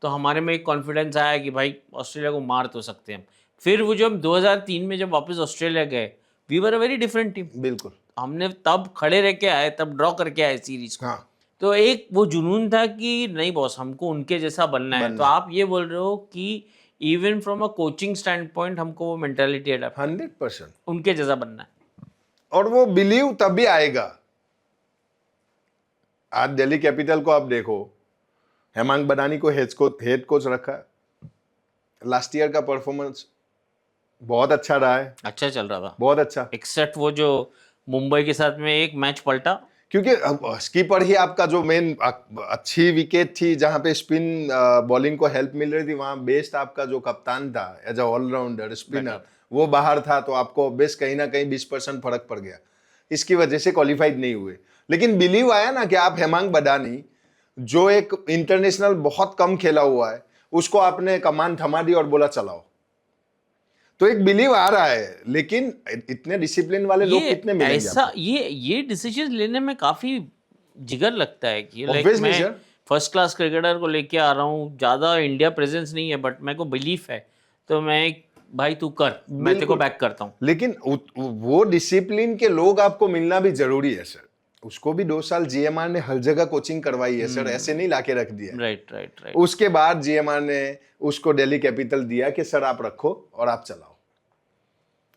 तो हमारे में एक कॉन्फिडेंस आया कि भाई ऑस्ट्रेलिया को मार तो सकते हैं हम। फिर वो जब 2003 में जब वापस ऑस्ट्रेलिया गए, we were a very different team. बिल्कुल। हमने तब खड़े रह के आए, तब ड्रॉ करके आए सीरीज को। हाँ, तो एक वो जुनून था कि नहीं बॉस, हमको उनके जैसा बनना है। तो बनना है। आप ये बोल रहे हो कि even from a coaching stand point हमको वो मेंटालिटी अडेप्ट 100%। उनके जैसा बनना है। और वो बिलीव तभी आएगा। आज दिल्ली कैपिटल को आप देखो, हेमांग बडानी को हेड कोच रखा है। लास्ट ईयर का परफॉर्मेंस बहुत अच्छा रहा है, अच्छा चल रहा था, बहुत अच्छा। एक्सेप्ट वो जो मुंबई के साथ में एक मैच पलटा। क्योंकि स्कीपर ही आपका जो मेन अच्छी विकेट थी, जहां पे स्पिन बॉलिंग को हेल्प मिल रही थी, वहां बेस्ट आपका जो कप्तान था एज अ ऑलराउंडर स्पिनर, वो बाहर था। तो आपको बेस्ट कहीं ना कहीं 20% फर्क पड़ गया, इसकी वजह से क्वालिफाइड नहीं हुए। लेकिन बिलीव आया ना कि आप हेमांग बडानी, जो एक इंटरनेशनल बहुत कम खेला हुआ है, उसको आपने कमान थमा दी और बोला चलाओ। तो एक बिलीव आ रहा है। लेकिन इतने डिसिप्लिन वाले लोग कितने ये मिलेंगे ऐसा आपको? ये डिसीजन लेने में काफी जिगर लगता है कि लाइक ऑब्वियसली मैं सर। फर्स्ट क्लास क्रिकेटर को लेके आ रहा हूँ, ज़्यादा इंडिया प्रेजेंस नहीं है बट मेरे को बिलीफ है, तो मैं भाई तू कर, मैं तेरे को बिल्कुल। बैक करता हूँ। लेकिन वो डिसिप्लिन के लोग आपको मिलना भी जरूरी है सर। उसको भी 2 साल जीएमआर ने हर जगह कोचिंग करवाई है सर, ऐसे नहीं लाके रख दिया। Right right right. उसके बाद जीएमआर ने उसको दिल्ली कैपिटल दिया कि सर आप रखो और आप चलाओ।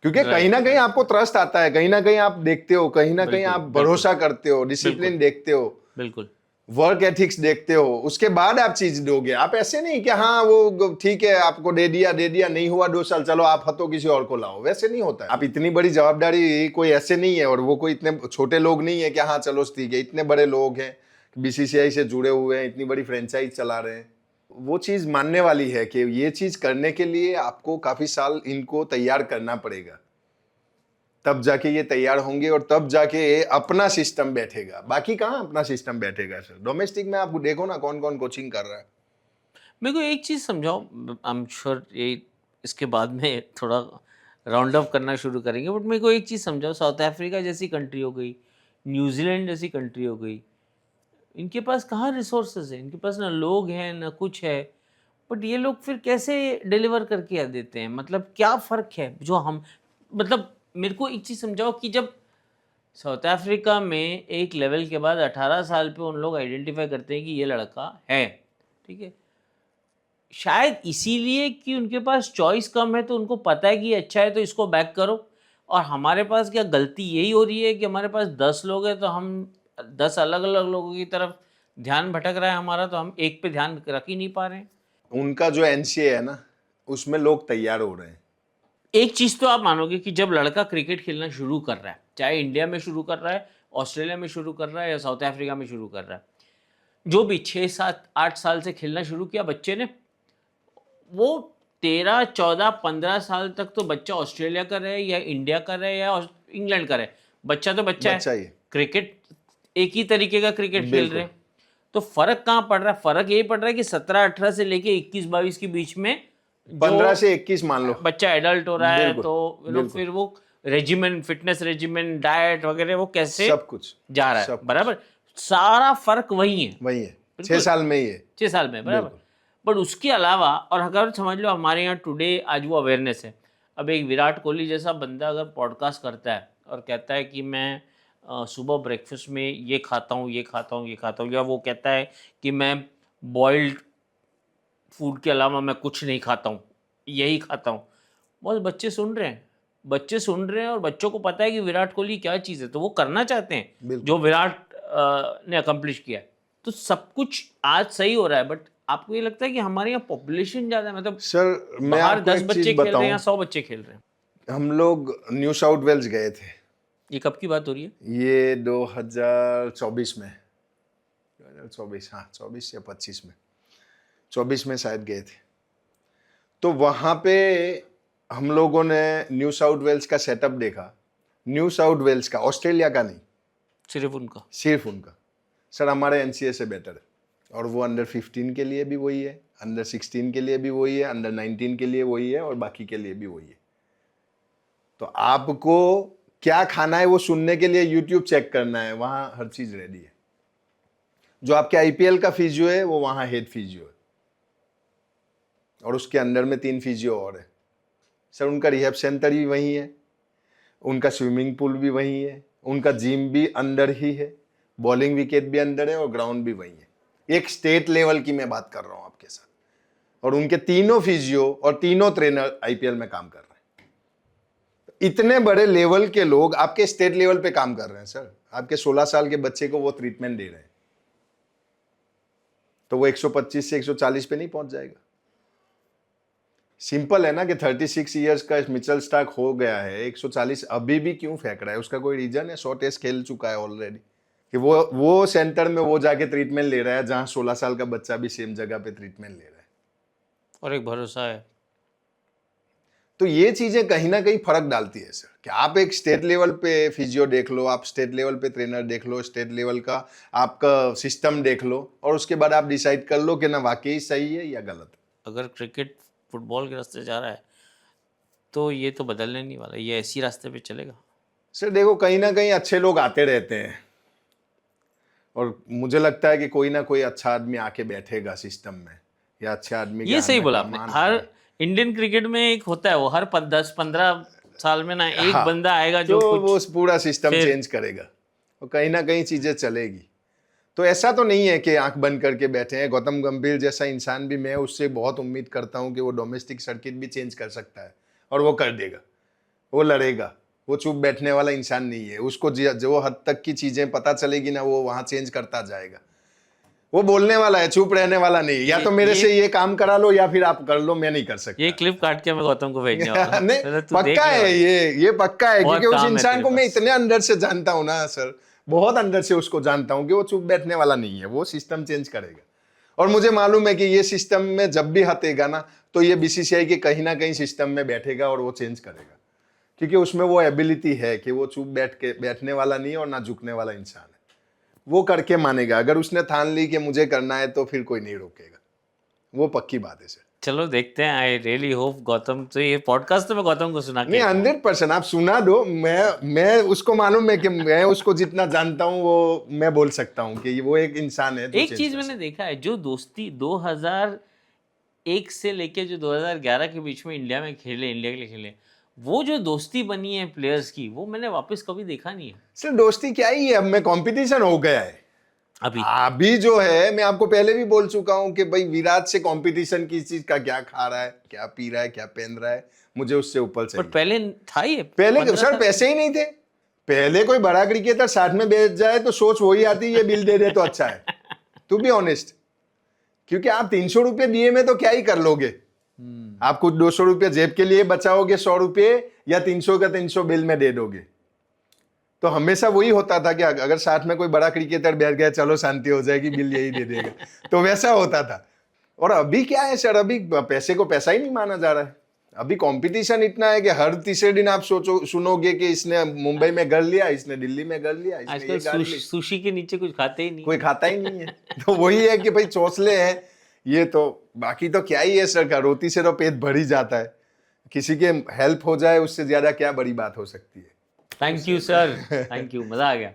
क्योंकि कहीं ना कहीं आपको ट्रस्ट आता है, कहीं ना कहीं आप देखते हो, कहीं ना कहीं बिल्कुल, आप बिल्कुल, भरोसा करते हो, डिसिप्लिन बिल्कुल। देखते हो, बिल्कुल वर्क एथिक्स देखते हो, उसके बाद आप चीज दोगे। आप ऐसे नहीं कि हाँ वो ठीक है आपको दे दिया नहीं हुआ 2 साल, चलो आप हतो किसी और को लाओ, वैसे नहीं होता है। आप इतनी बड़ी जवाबदारी कोई ऐसे नहीं है, और वो कोई इतने छोटे लोग नहीं है कि हाँ चलो ठीक है, इतने बड़े लोग हैं, बीसीसीआई से जुड़े हुए हैं, इतनी बड़ी फ्रेंचाइज चला रहे हैं। वो चीज मानने वाली है कि ये चीज करने के लिए आपको काफी साल इनको तैयार करना पड़ेगा, तब जाके ये तैयार होंगे और तब जाके ये अपना सिस्टम बैठेगा। बाकी कहाँ अपना सिस्टम बैठेगा सर? डोमेस्टिक में आप देखो ना कौन कौन कोचिंग कर रहा है। मेरे को एक चीज़ समझाओ, आई एम श्योर ये इसके बाद में थोड़ा राउंड अप करना शुरू करेंगे, बट मेरे को एक चीज़ समझाओ, साउथ अफ्रीका जैसी कंट्री हो गई, न्यूजीलैंड जैसी कंट्री हो गई, इनके पास कहाँ रिसोर्सेज है, इनके पास ना लोग हैं ना कुछ है, बट ये लोग फिर कैसे डिलीवर करके देते हैं? मतलब क्या फ़र्क है जो हम, मतलब मेरे को एक चीज़ समझाओ कि जब साउथ अफ्रीका में एक लेवल के बाद 18 साल पे उन लोग आइडेंटिफाई करते हैं कि ये लड़का है, ठीक है, शायद इसीलिए कि उनके पास चॉइस कम है, तो उनको पता है कि ये अच्छा है तो इसको बैक करो। और हमारे पास क्या गलती यही हो रही है कि हमारे पास 10 लोग हैं तो हम 10 अलग अलग लोगों की तरफ ध्यान भटक रहा है हमारा, तो हम एक पे ध्यान रख ही नहीं पा रहे हैं। उनका जो एनसीए है ना, उसमें लोग तैयार हो रहे हैं। एक चीज़ तो आप मानोगे कि जब लड़का क्रिकेट खेलना शुरू कर रहा है, चाहे इंडिया में शुरू कर रहा है, ऑस्ट्रेलिया में शुरू कर रहा है या साउथ अफ्रीका में शुरू कर रहा है, जो भी 6 7 8 साल से खेलना शुरू किया बच्चे ने, वो 13 14 15 साल तक तो बच्चा ऑस्ट्रेलिया का रहे या इंडिया का रहे या इंग्लैंड का रहे, बच्चा तो बच्चा बच्चा है। ही। क्रिकेट एक ही तरीके का क्रिकेट खेल बिल्कुल। रहे हैं। तो फर्क कहाँ पड़ रहा है? फर्क यही पड़ रहा है कि 17 18 से लेके 21 22 के बीच में 15 जो से 21 मान लो। बच्चा एडल्ट हो रहा है, बिल्कुल, तो बिल्कुल। फिर वो रेजिमेंट, फिटनेस रेजिमेंट, डाइट वगैरह वो कैसे सब कुछ, जा रहा है, सब कुछ बराबर। सारा फर्क वही है, वही है। 6 बिल्कुल साल में ही है। 6 साल में, बराबर। बिल्कुल। बट उसके अलावा, और अगर समझ लो हमारे यहाँ टुडे आज वो अवेयरनेस है, अब एक विराट कोहली जैसा बंदा अगर पॉडकास्ट करता है और कहता है कि मैं सुबह ब्रेकफास्ट में ये खाता हूँ, ये खाता हूँ, ये खाता हूँ, या वो कहता है कि मैं बॉइल्ड फूड के अलावा मैं कुछ नहीं खाता हूँ, यही खाता हूँ, बस बच्चे सुन रहे हैं, बच्चे सुन रहे हैं, और बच्चों को पता है कि विराट कोहली क्या चीज़ है, तो वो करना चाहते हैं बिल्कुल। जो विराट ने अकम्प्लिश किया है। तो सब कुछ आज सही हो रहा है, बट आपको ये लगता है कि हमारे यहाँ पॉपुलेशन ज़्यादा है, मतलब सर मैं बाहर आपको 10 एक बच्चे चीज खेल रहे हैं बताऊं, या 100 बच्चे खेल रहे हैं? हम लोग न्यू साउथ वेल्स गए थे। ये कब की बात हो रही है? ये 2024 में, 2024, हाँ 24 या 25 में, 24 में शायद गए थे। तो वहाँ पे हम लोगों ने न्यू साउथ वेल्स का सेटअप देखा। न्यू साउथ वेल्स का, ऑस्ट्रेलिया का नहीं, सिर्फ उनका? सिर्फ उनका। सर हमारे एनसीए से बेटर है, और वो अंडर 15 के लिए भी वही है, अंडर 16 के लिए भी वही है, अंडर 19 के लिए वही है, और बाकी के लिए भी वही है। तो आपको क्या खाना है वो सुनने के लिए यूट्यूब चेक करना है, वहाँ हर चीज़ रेडी है। जो आपके आईपीएल का फिजियो है वो वहाँ हेड फिजियो है, और उसके अंदर में 3 फिजियो और है। सर उनका रिहैब सेंटर भी वहीं है, उनका स्विमिंग पूल भी वहीं है, उनका जिम भी अंदर ही है, बॉलिंग विकेट भी अंदर है और ग्राउंड भी वही है। एक स्टेट लेवल की मैं बात कर रहा हूँ आपके साथ, और उनके तीनों फिजियो और तीनों ट्रेनर आईपीएल में काम कर रहे हैं। इतने बड़े लेवल के लोग आपके स्टेट लेवल पे काम कर रहे हैं सर। आपके 16 साल के बच्चे को वो ट्रीटमेंट दे रहे हैं, तो वो 125 से 140 पे नहीं पहुंच जाएगा। सिंपल है ना कि 36 इयर्स का मिचेल स्टार्क हो गया है, 140 अभी भी क्यों फेंक रहा है? उसका कोई रीजन है? 100 टेस्ट खेल चुका है ऑलरेडी, कि वो सेंटर में वो जाके ट्रीटमेंट ले रहा है जहां 16 साल का बच्चा भी सेम जगह पे ट्रीटमेंट ले रहा है। और एक भरोसा है। तो ये चीजें कहीं ना कहीं फर्क डालती है सर, कि आप एक स्टेट लेवल पे फिजियो देख लो, आप स्टेट लेवल पे ट्रेनर देख लो, स्टेट लेवल का आपका सिस्टम देख लो, और उसके बाद आप डिसाइड कर लो कि ना वाकई सही है या गलत है। अगर क्रिकेट फुटबॉल के रास्ते जा रहा है तो ये तो बदलने नहीं वाला, ये ऐसी रास्ते पे चलेगा। सर देखो, कहीं ना कहीं अच्छे लोग आते रहते हैं, और मुझे लगता है कि कोई ना कोई अच्छा आदमी आके बैठेगा सिस्टम में, या अच्छे आदमी के ये सही आने बोला का आपने। मान हर है। इंडियन क्रिकेट में एक होता है, वो हर 10-15 साल में ना एक हाँ, बंदा आएगा जो तो वो कुछ पूरा सिस्टम फिर- चेंज करेगा, और कहीं ना कहीं चीजें चलेगी। तो ऐसा तो नहीं है कि आंख बंद करके बैठे हैं। गौतम गंभीर जैसा इंसान भी, मैं उससे बहुत उम्मीद करता हूं कि वो डोमेस्टिक सर्किट भी चेंज कर सकता है, और वो कर देगा, वो लड़ेगा। वो चुप बैठने वाला इंसान नहीं है। उसको जो हद तक की चीजें पता चलेगी ना, वो वहां चेंज करता जाएगा। वो बोलने वाला है, चुप रहने वाला नहीं। या तो मेरे से ये काम करा लो या फिर आप कर लो, मैं नहीं कर सकता। ये क्लिप काट के मैं गौतम को भेजने वाला हूं। नहीं, पहले तू देख पक्का ले है भाई। ये पक्का है, बहुत क्योंकि उस काम है इंसान तेरे को मैं पास। इतने अंदर से जानता हूं ना सर, बहुत अंदर से उसको जानता हूं कि वो चुप बैठने वाला नहीं है। वो सिस्टम चेंज करेगा, और मुझे मालूम है कि ये सिस्टम में जब भी हटेगा ना, तो ये बीसीसीआई के कहीं ना कहीं सिस्टम में बैठेगा और वो चेंज करेगा, क्योंकि उसमें वो एबिलिटी है कि वो चुप बैठने वाला नहीं और ना झुकने वाला इंसान है। वो करके मानेगा। अगर उसने ठान ली कि मुझे करना है, तो फिर कोई नहीं रोकेगा। वो पक्की बात है सर। चलो देखते हैं। आई रियली होप गौतम, तो ये पॉडकास्ट तो मैं गौतम को सुना नहीं, के 100% आप सुना दो। मैं उसको मालूम है कि मैं उसको जितना जानता हूँ, वो मैं बोल सकता हूँ कि वो एक इंसान है जो एक change चीज कर मैंने देखा है, जो दोस्ती 2001 से लेके जो 2011 के बीच में इंडिया के लिए खेले, वो जो दोस्ती बनी है प्लेयर्स की, वो मैंने वापस कभी देखा नहीं है सर दोस्ती क्या ही है, अब में कंपटीशन हो गया है। अभी। अभी जो है, मैं आपको पहले भी बोल चुका हूं कि भाई विराट से कंपटीशन किस चीज का, क्या खा रहा है, क्या पी रहा है, क्या पहन रहा है, मुझे उससे ऊपर पर चाहिए। पहले था ये, पहले 15 सर साल। पैसे ही नहीं थे। पहले कोई बड़ा क्रिकेटर साथ में बैठ जाए तो सोच वही आती, ये बिल दे दे तो अच्छा है, टू बी ऑनेस्ट। क्योंकि आप 300 रुपये दिए में तो क्या ही कर लोगे। आप कुछ 200 रुपये जेब के लिए बचाओगे, 100 रुपये या 300 का 300 बिल में दे दोगे। तो हमेशा वही होता था कि अगर साथ में कोई बड़ा क्रिकेटर बैठ गया, चलो शांति हो जाएगी, बिल यही दे देगा। तो वैसा होता था। और अभी क्या है सर, अभी पैसे को पैसा ही नहीं माना जा रहा है। अभी कंपटीशन इतना है कि हर तीसरे दिन आप सुनोगे कि इसने मुंबई में घर लिया, इसने दिल्ली में घर लिया, इसने ये आजकल गाड़ी ली। सुशी के नीचे कुछ खाते ही नहीं। कोई खाता ही नहीं है। तो वही है कि भाई चौसले हैं ये, तो बाकी तो क्या ही है सर का, रोटी से तो पेट भर ही जाता है। किसी के हेल्प हो जाए, उससे ज्यादा क्या बड़ी बात हो सकती है। Thank you sir, thank you, मजा आ गया।